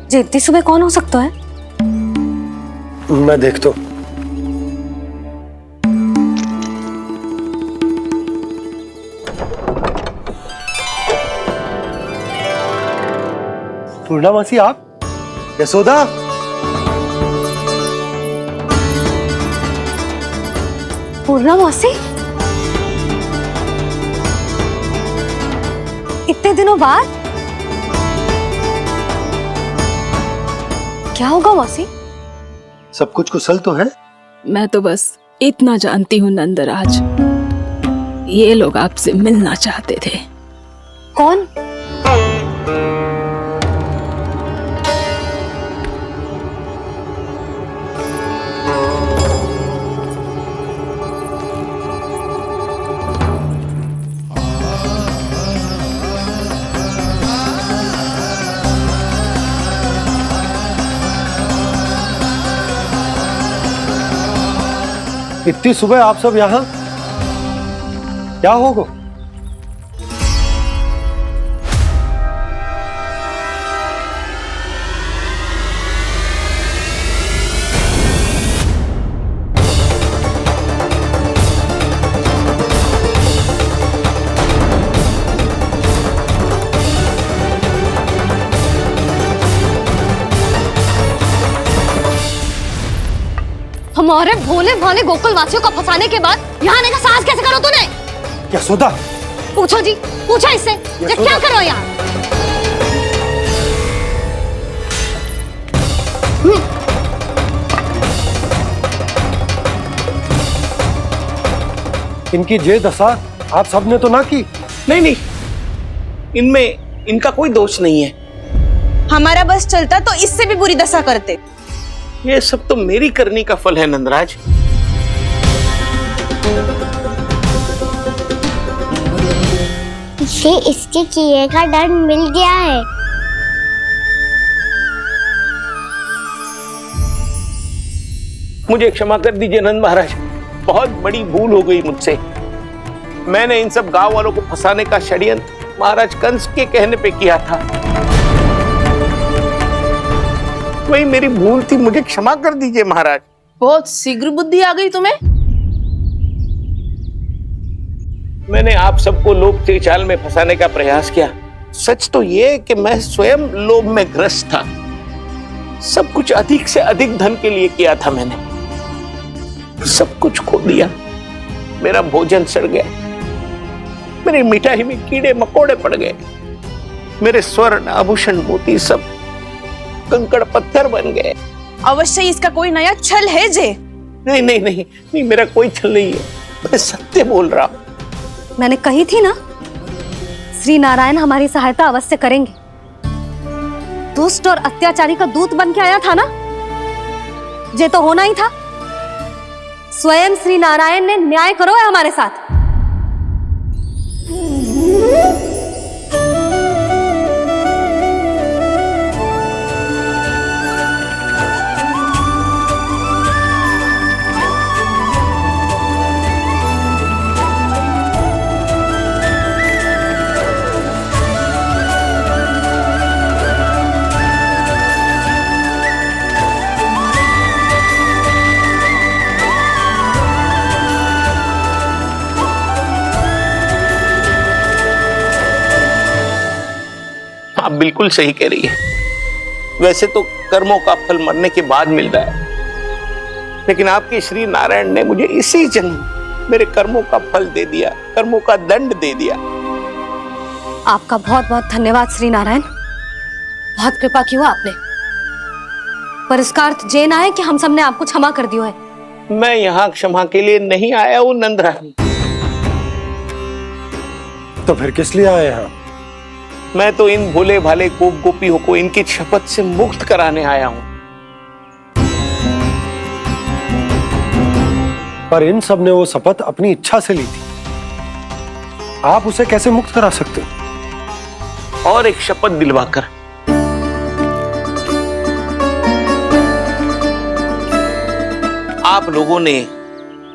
जी इतनी सुबह कौन हो सकता है?
मैं देखता हूं। पूर्णा मासी, आप? यशोदा,
पूर्णा मासी, इतने दिनों बाद? क्या होगा मौसी?
सब कुछ कुशल तो है?
मैं तो बस इतना जानती हूँ नंदराज, ये लोग आपसे मिलना चाहते थे।
कौन?
इतनी सुबह आप सब यहाँ? क्या होगा?
हमारे भोले भाले गोकुल वासियों को फंसाने के बाद यहाँ आने का साहस कैसे करो तूने?
यशोदा,
पूछो जी, पूछो इससे, ये क्या करो यहाँ?
इनकी जे दशा आप सबने तो ना की।
नहीं नहीं, इनमें इनका कोई दोष नहीं है।
हमारा बस चलता तो इससे भी बुरी दशा करते।
ये सब तो मेरी करनी का फल है नंदराज।
इसे इसके किए का दंड मिल गया है।
मुझे क्षमा कर दीजिए नंद महाराज, बहुत बड़ी भूल हो गई मुझसे। मैंने इन सब गांव वालों को फंसाने का षड्यंत्र महाराज कंस के कहने पे किया था। वही मेरी भूल थी, मुझे क्षमा कर दीजिए महाराज।
बहुत शीघ्र बुद्धि आ गई तुम्हें।
मैंने आप सबको लोभ के जाल में फंसाने का प्रयास किया। सच तो ये कि मैं स्वयं लोभ में ग्रस्त था। सब कुछ अधिक से अधिक धन के लिए किया था मैंने। सब कुछ खो दिया। मेरा भोजन सड़ गया, मेरी मिठाई में कीड़े मकोड़े पड़ गए, मेरे स्वर्ण आभूषण मोती सब कंकड़ पत्थर बन गए।
अवश्य इसका कोई नया छल है जे।
नहीं नहीं नहीं नहीं, मेरा कोई छल नहीं है, मैं सत्य बोल रहा हूं।
मैंने कही थी ना, श्री नारायण हमारी सहायता अवश्य करेंगे। दुष्ट और अत्याचारी का दूत बन के आया था ना, ये तो होना ही था। स्वयं श्री नारायण ने न्याय करो है हमारे साथ।
आप बिल्कुल सही कह रही है। वैसे तो कर्मों का फल मरने के बाद मिल रहा है, लेकिन आपके श्री नारायण ने मुझे इसी जन्म मेरे कर्मों का फल दे दिया, कर्मों का दंड दे दिया।
आपका बहुत बहुत धन्यवाद श्री नारायण, बहुत कृपा की हो आपने। पर इसका अर्थ ये ना है कि हम सबने आपको क्षमा कर दिया है।
मैं यहाँ क्षमा के लिए नहीं आया हूँ नंदरानी।
तो फिर किस लिए आए हैं?
मैं तो इन भोले भाले गोप गोपियों को इनकी शपथ से मुक्त कराने आया हूं।
पर इन सब ने वो शपथ अपनी इच्छा से ली थी, आप उसे कैसे मुक्त करा सकते?
और एक शपथ दिलवाकर। आप लोगों ने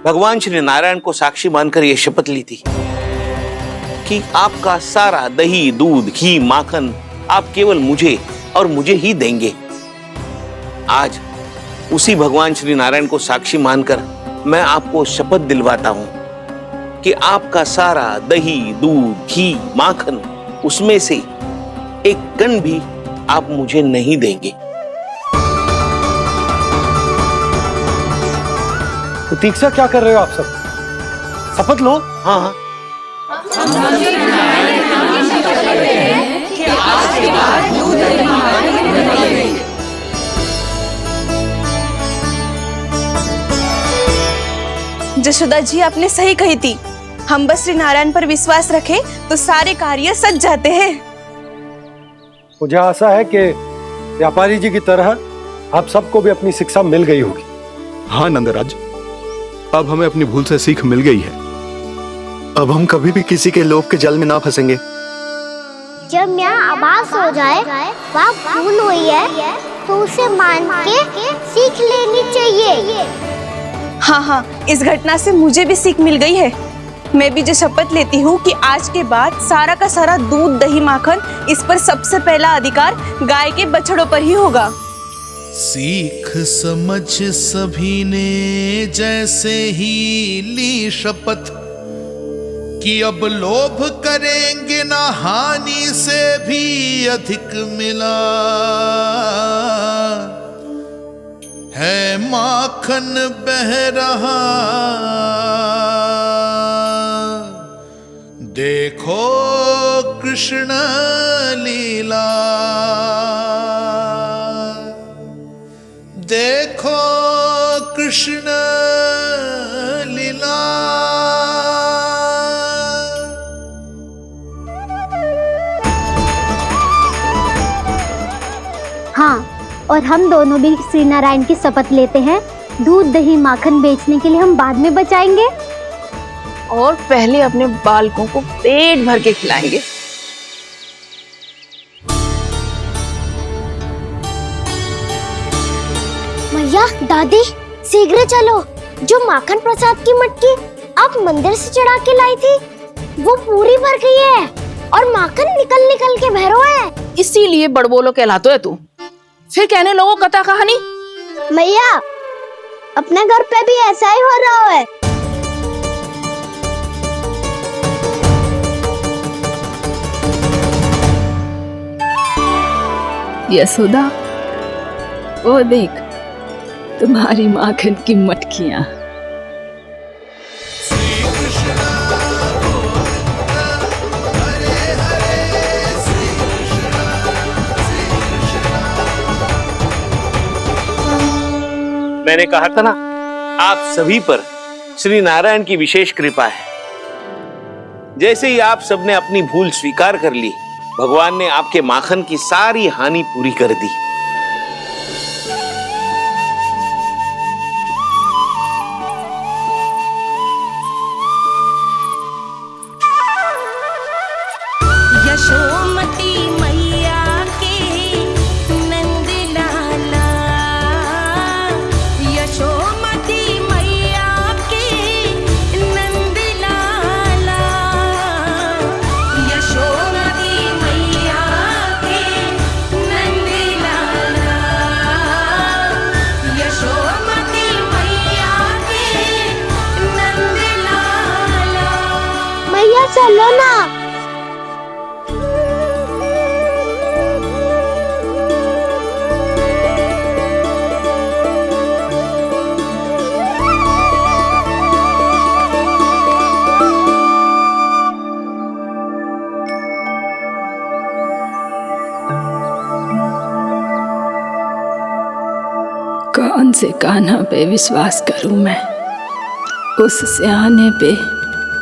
भगवान श्री नारायण को साक्षी मानकर यह शपथ ली थी कि आपका सारा दही, दूध, घी, माखन आप केवल मुझे और मुझे ही देंगे। आज उसी भगवान श्री नारायण को साक्षी मानकर मैं आपको शपथ दिलवाता हूं कि आपका सारा दही, दूध, घी, माखन उसमें से एक कण भी आप मुझे नहीं देंगे।
प्रतीक्षा क्या कर रहे हो आप सब? शपथ लो।
हाँ हाँ,
जशोदा जी आपने सही कही थी। हम बस श्री नारायण पर विश्वास रखें तो सारे कार्य सज जाते हैं।
मुझे आशा है कि व्यापारी जी की तरह आप सबको भी अपनी शिक्षा मिल गई होगी।
हाँ नंदराज, अब हमें अपनी भूल से सीख मिल गई है।
अब हम कभी भी किसी के लोभ के जाल में ना फंसेंगे।
जब यहाँ आभास हो जाए वहाँ भूल हुई है तो उसे मान के सीख लेनी चाहिए।
हाँ हाँ, इस घटना से मुझे भी सीख मिल गई है। मैं भी जो शपथ लेती हूँ कि आज के बाद सारा का सारा दूध, दही, माखन इस पर सबसे पहला अधिकार गाय के बछड़ों पर ही होगा।
सीख समझ सभी ने जैसे ही ली शपथ कि अब लोभ करेंगे ना हानि से भी अधिक मिला है, माखन बह रहा देखो कृष्ण लीला, देखो कृष्ण लीला।
हाँ, और हम दोनों भी श्री नारायण की शपथ लेते हैं, दूध दही माखन बेचने के लिए हम बाद में बचाएंगे
और पहले अपने बालकों को पेट भर के खिलाएंगे।
मैया, दादी, शीघ्र चलो। जो माखन प्रसाद की मटकी आप मंदिर से चढ़ा के लाई थी, वो पूरी भर गई है और माखन निकल निकल के भरो है।
इसीलिए बड़बोलो कहलाते है तू। फिर कहने लोगों कथा कहानी।
मैया, अपने घर पे भी ऐसा ही हो रहा है।
यशोदा, वो देख तुम्हारी माखन की मटकियां।
मैंने कहा था ना, आप सभी पर श्री नारायण की विशेष कृपा है। जैसे ही आप सबने अपनी भूल स्वीकार कर ली, भगवान ने आपके माखन की सारी हानि पूरी कर दी।
यशोमती मैया के नंद लाला, यशोमती मैया के नंद लाला, यशोमती मैया के नंद लाला, यशोमती मैया के नंद लाला।
मैया चलो ना।
कौन से कान्हा पे विश्वास करूं मैं? उस सियाने पे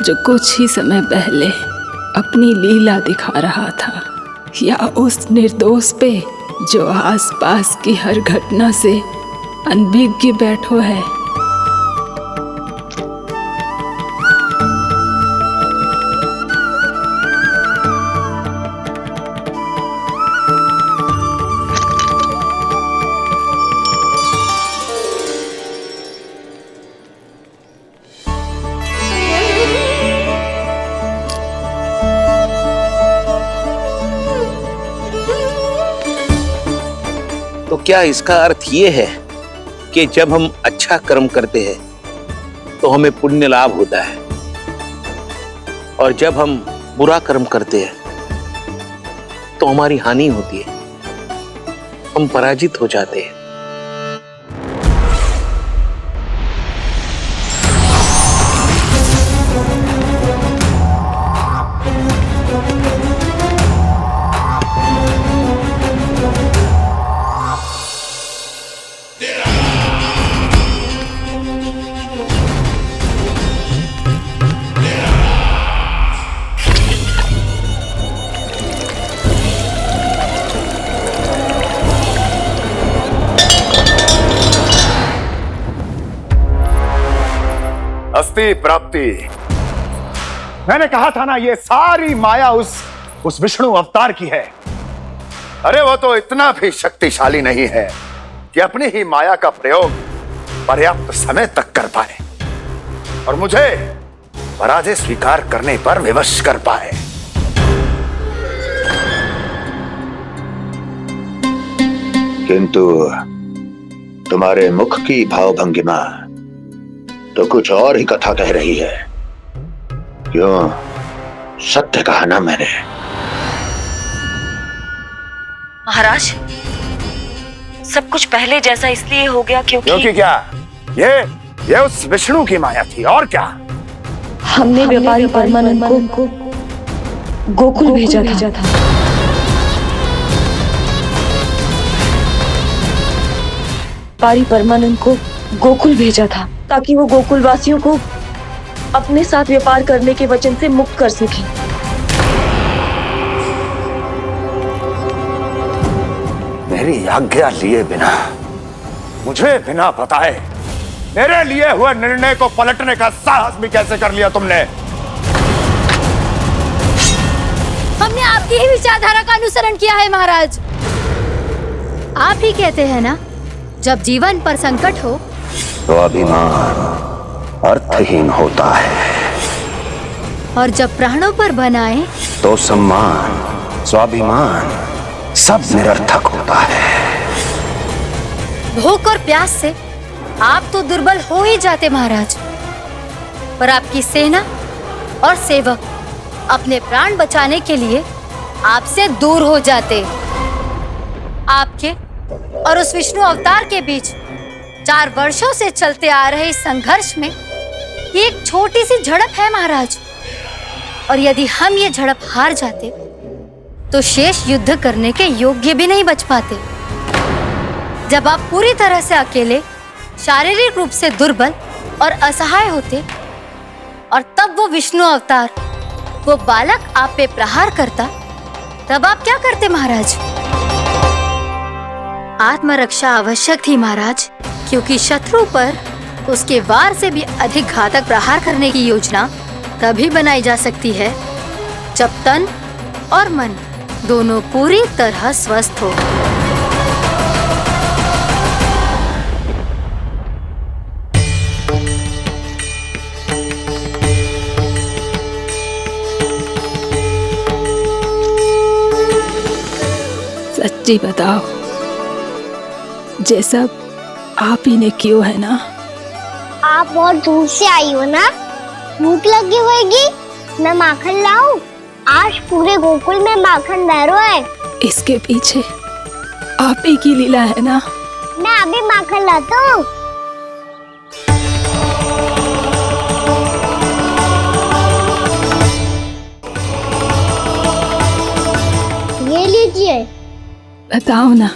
जो कुछ ही समय पहले अपनी लीला दिखा रहा था, या उस निर्दोष पे जो आसपास की हर घटना से अनभिज्ञ बैठो है?
तो क्या इसका अर्थ ये है कि जब हम अच्छा कर्म करते हैं तो हमें पुण्य लाभ होता है, और जब हम बुरा कर्म करते हैं तो हमारी हानि होती है, हम पराजित हो जाते हैं?
अस्ति प्राप्ति। मैंने कहा था ना, ये सारी माया उस विष्णु अवतार की है। अरे वो तो इतना भी शक्तिशाली नहीं है कि अपनी ही माया का प्रयोग पर्याप्त समय तक कर पाए और मुझे पराजय स्वीकार करने पर विवश कर पाए।
किंतु तुम्हारे मुख की भावभंगिमा तो कुछ और ही कथा कह रही है। क्यों? सत्य कहा ना मैंने।
महाराज, सब कुछ पहले जैसा इसलिए हो गया क्योंकि
क्या? ये उस विष्णु की माया थी, और क्या?
हमने व्यापारी परमानंद को गोकुल भेजा था। व्यापारी परमानंद को गोकुल भेजा था ताकि वो गोकुल वासियों को अपने साथ व्यापार करने के वचन से मुक्त कर सके।
मेरी आज्ञा लिए बिना, मुझे बिना बताए मेरे लिए हुए निर्णय को पलटने का साहस भी कैसे कर लिया तुमने?
हमने आपकी ही विचारधारा का अनुसरण किया है महाराज। आप ही कहते हैं ना, जब जीवन पर संकट हो
तो अभिमान अर्थहीन होता है,
और जब प्राणों पर बनाए
तो सम्मान स्वाभिमान सब निरर्थक होता है।
भूख और प्यास से आप तो दुर्बल हो ही जाते महाराज, पर आपकी सेना और सेवक अपने प्राण बचाने के लिए आपसे दूर हो जाते। आपके और उस विष्णु अवतार के बीच 4 वर्षों से चलते आ रहे इस संघर्ष में ये एक छोटी सी झड़प है महाराज, और यदि हम ये झड़प हार जाते तो शेष युद्ध करने के योग्य भी नहीं बच पाते। जब आप पूरी तरह से अकेले, शारीरिक रूप से दुर्बल और असहाय होते, और तब वो विष्णु अवतार, वो बालक आप पे प्रहार करता, तब आप क्या करते महाराज? आत्मरक्षा आवश्यक थी महाराज, क्योंकि शत्रु पर उसके वार से भी अधिक घातक प्रहार करने की योजना तभी बनाई जा सकती है जब तन और मन दोनों पूरी तरह स्वस्थ हो।
सच्ची बताओ, ये सब आप ही ने कियो है ना?
आप बहुत दूर से आई हो ना, भूख लगी होगी। मैं माखन लाऊं? आज पूरे गोकुल में माखन बह रहा है।
इसके पीछे आप ही की लीला है ना?
मैं अभी माखन लाता हूँ। ये लीजिए।
बताओ ना,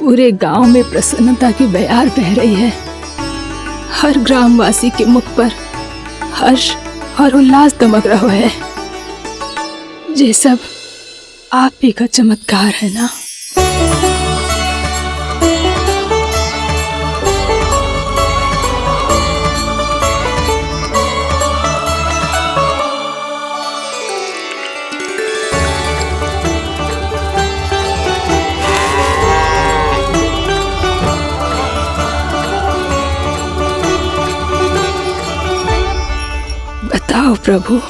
पूरे गांव में प्रसन्नता की बयार बह रही है। हर ग्रामवासी के मुख पर हर्ष और उल्लास दमक रहा है। ये सब आप ही का चमत्कार है ना? बताओ प्रभु,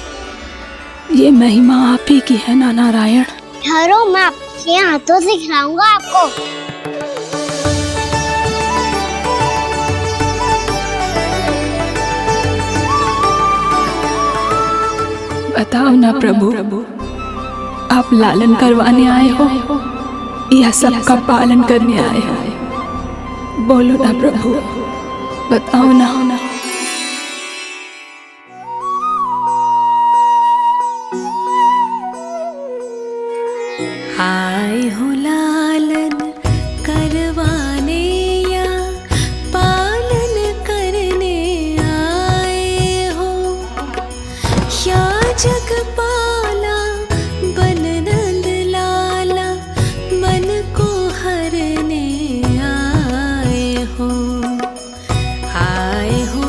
ये महिमा आप ही की है ना नारायण?
ठहरो, मैं आपके हाथों से खिलाऊंगा आपको।
बताओ ना प्रभु, आप लालन करवाने आए हो या सबका पालन करने आए हो? बोलो ना प्रभु, बताओ ना।
आए हो लालन करवाने या पालन करने आए हो, या जगपाला बन नंद लाला मन को हरने आए हो। आए हो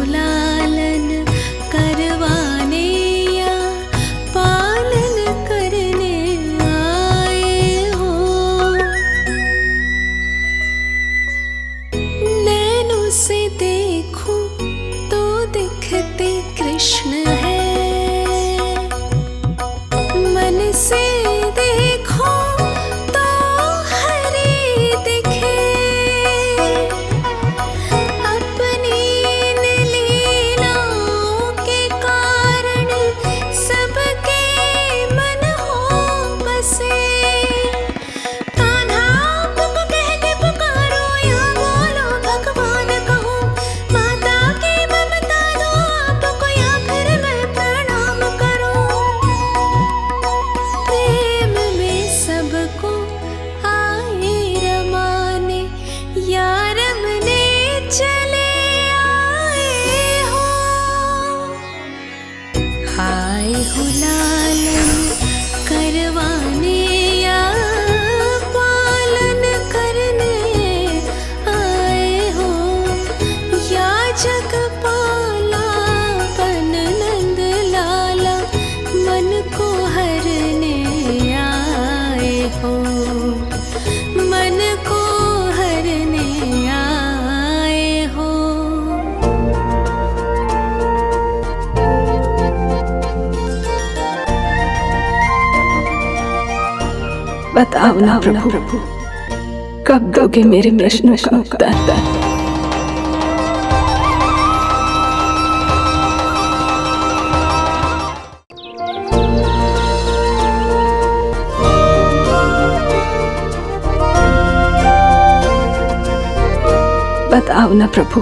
बताओ ना प्रभु, कब दोगे मेरे प्रश्नों का उत्तर? बताओ ना प्रभु,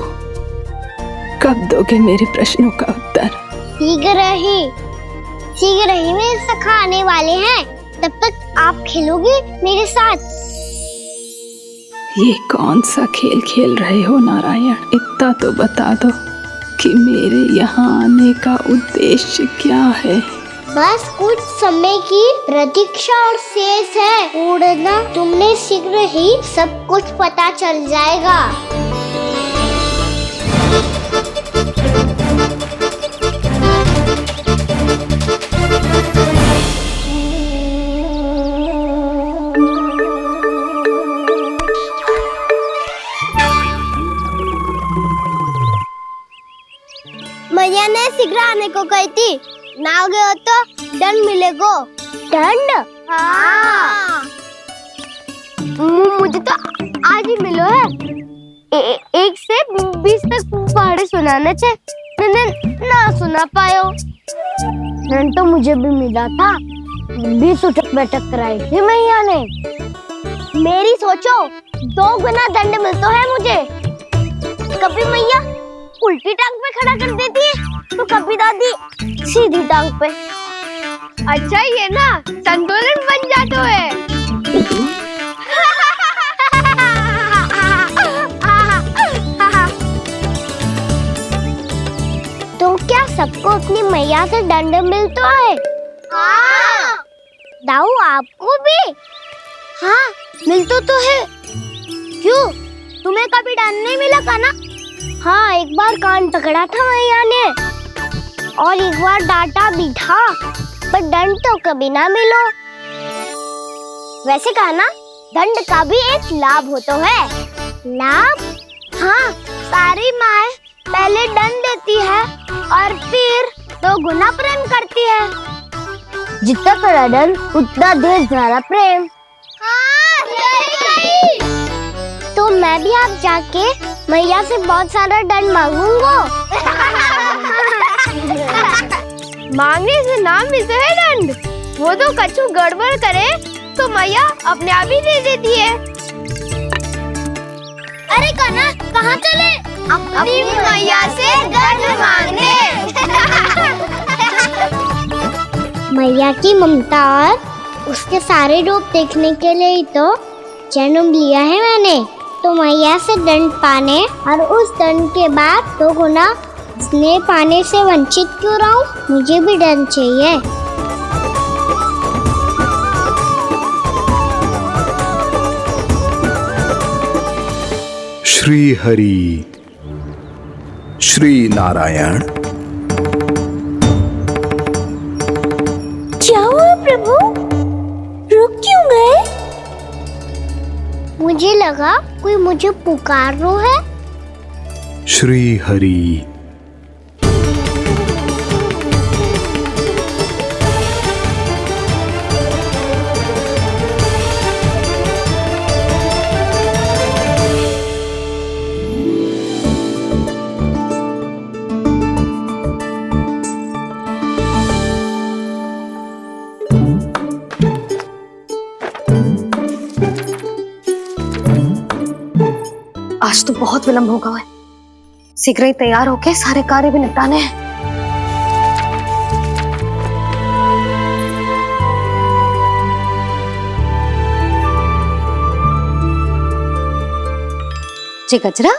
कब दोगे मेरे प्रश्नों का उत्तर?
शीघ्र ही मेरे सखा आने वाले हैं, तब तक आप खेलोगे मेरे साथ।
ये कौन सा खेल खेल रहे हो नारायण? इतना तो बता दो कि मेरे यहाँ आने का उद्देश्य क्या है?
बस कुछ समय की प्रतीक्षा और शेष है। उड़ना तुमने शीघ्र ही सब कुछ पता चल जाएगा। मैया ने शीघ्र आने को कही थी, ना हो गए हो तो दंड मिलेगा। दंड? हाँ। मुझे तो आज ही मिलो है। 1 से 20 तक पहाड़े सुनाने थे, ना सुना पायो। दंड तो मुझे भी मिला था, 20 उठक बैठक कराई थी मैया ने। मेरी सोचो, 2 गुना दंड मिलता है मुझे। कभी मैया उल्टी टांग पे खड़ा कर देती है, तो कभी दादी सीधी टांग पे। अच्छा ये ना संतुलन बन जाता है। तो क्या सबको अपनी मैया से दंड मिलता है? हाँ। दाऊ आपको भी? हाँ मिलता तो है। क्यों, तुम्हें कभी दंड नहीं मिला का ना? हाँ, एक बार कान पकड़ा था मैया ने और एक बार डांटा भी था, पर दंड तो कभी ना मिलो। वैसे कहा ना, दंड का भी एक लाभ होता है। लाभ? हाँ, सारी माँ पहले दंड देती है और फिर 2 गुना प्रेम करती है। जितना कड़ा दंड उतना ढेर सारा प्रेम। हाँ, सही। तो मैं भी आप जाके मैया से बहुत सारा दंड मांगूंगा। मांगने से ना मिलता है दंड, वो तो कछु गड़बड़ करे तो मैया अपने आप ही दे देती है। अरे कान्हा, कहाँ चले? अपनी मैया से दंड मांगने। मैया की ममता और उसके सारे रूप देखने के लिए ही तो जन्म लिया है मैंने। तो मैया से दंड पाने और उस दंड के बाद 2 गुना स्नेह पाने से वंचित क्यों रहूं? मुझे भी दंड चाहिए।
श्री हरि, श्री नारायण।
क्या हुआ प्रभु? रुक क्यों गए? मुझे लगा कोई मुझे पुकार रहा है।
श्री हरि।
आज तो बहुत विलंब होगा है, शीघ्र ही तैयार होके सारे कार्य भी निपटाने हैं। जी गजरा,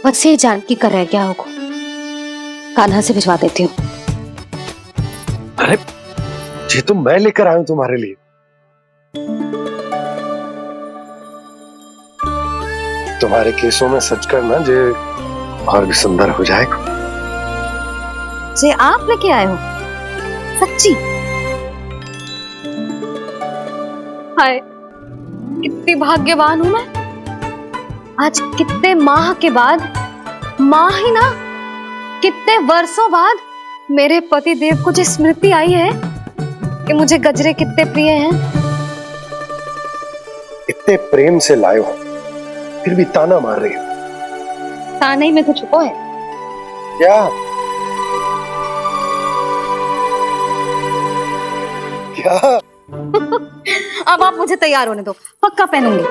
बस ये जानकी कर रह गया होगा, कान्हा से भिजवा देती हूँ।
अरे ये तो मैं लेकर आया हूँ तुम्हारे लिए। तुम्हारे केसों में सच करना जे और भी सुंदर हो जाएगा।
जे आप लेके आए हो? सच्ची? हाय, कितनी भाग्यवान हूं मैं। आज कितने माह के बाद, माह ही ना, कितने वर्षों बाद मेरे पति देव को जो स्मृति आई है कि मुझे गजरे कितने प्रिय हैं।
इतने प्रेम से लाए हो, फिर भी ताना मार रही हो।
ताने में कुछ छुपो है
क्या? क्या?
अब आप मुझे तैयार होने दो, पक्का पहनूंगी।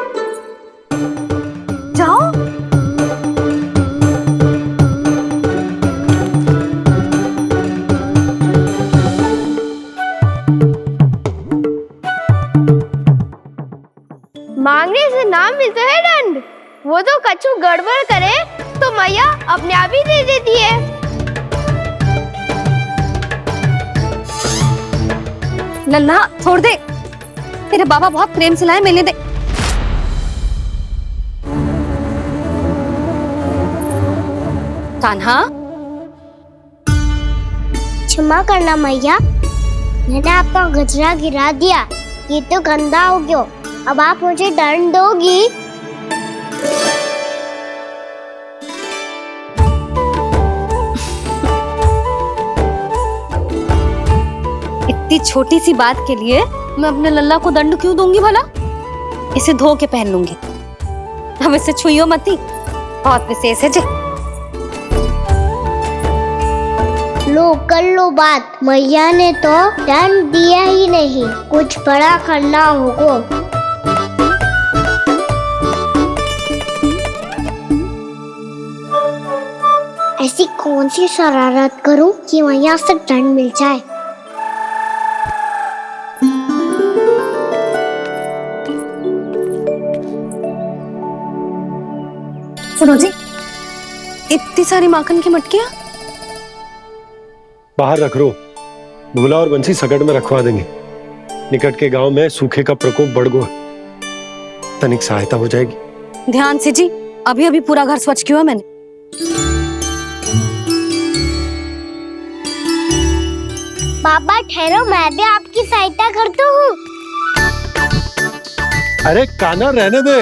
जाओ।
मांगने से ना मिलता है दंड। वो तो कछु गड़बड़ करे तो मैया अपने आप ही दे देती है।
लल्ला छोड़ दे, तेरे बाबा बहुत प्रेम से लाए, मिलने दे। कान्हा,
क्षमा करना मैया, मैंने आपका गजरा गिरा दिया। ये तो गंदा हो गया। अब आप मुझे दंड दोगी?
इतनी छोटी सी बात के लिए मैं अपने लल्ला को दंड क्यों दूंगी भला? इसे धो के पहन लूंगी। हम इसे छुइयो मती, बहुत विशेष है जी।
लो कर लो बात, मैया ने तो दंड दिया ही नहीं, कुछ बड़ा करना होगा। ऐसी कौन सी शरारत करूं कि मैया से दंड मिल जाए?
सुनो जी, इतनी सारी माखन की मटकियां
बाहर रख रो, भूला और बंसी सकट में रखवा देंगे। निकट के गांव में सूखे का प्रकोप बढ़ गया, तनिक सहायता हो जाएगी।
ध्यान से जी, अभी अभी पूरा घर स्वच्छ किया मैंने।
पापा ठहरो, मैं भी आपकी सहायता करता हूँ।
अरे कान्हा रहने दे,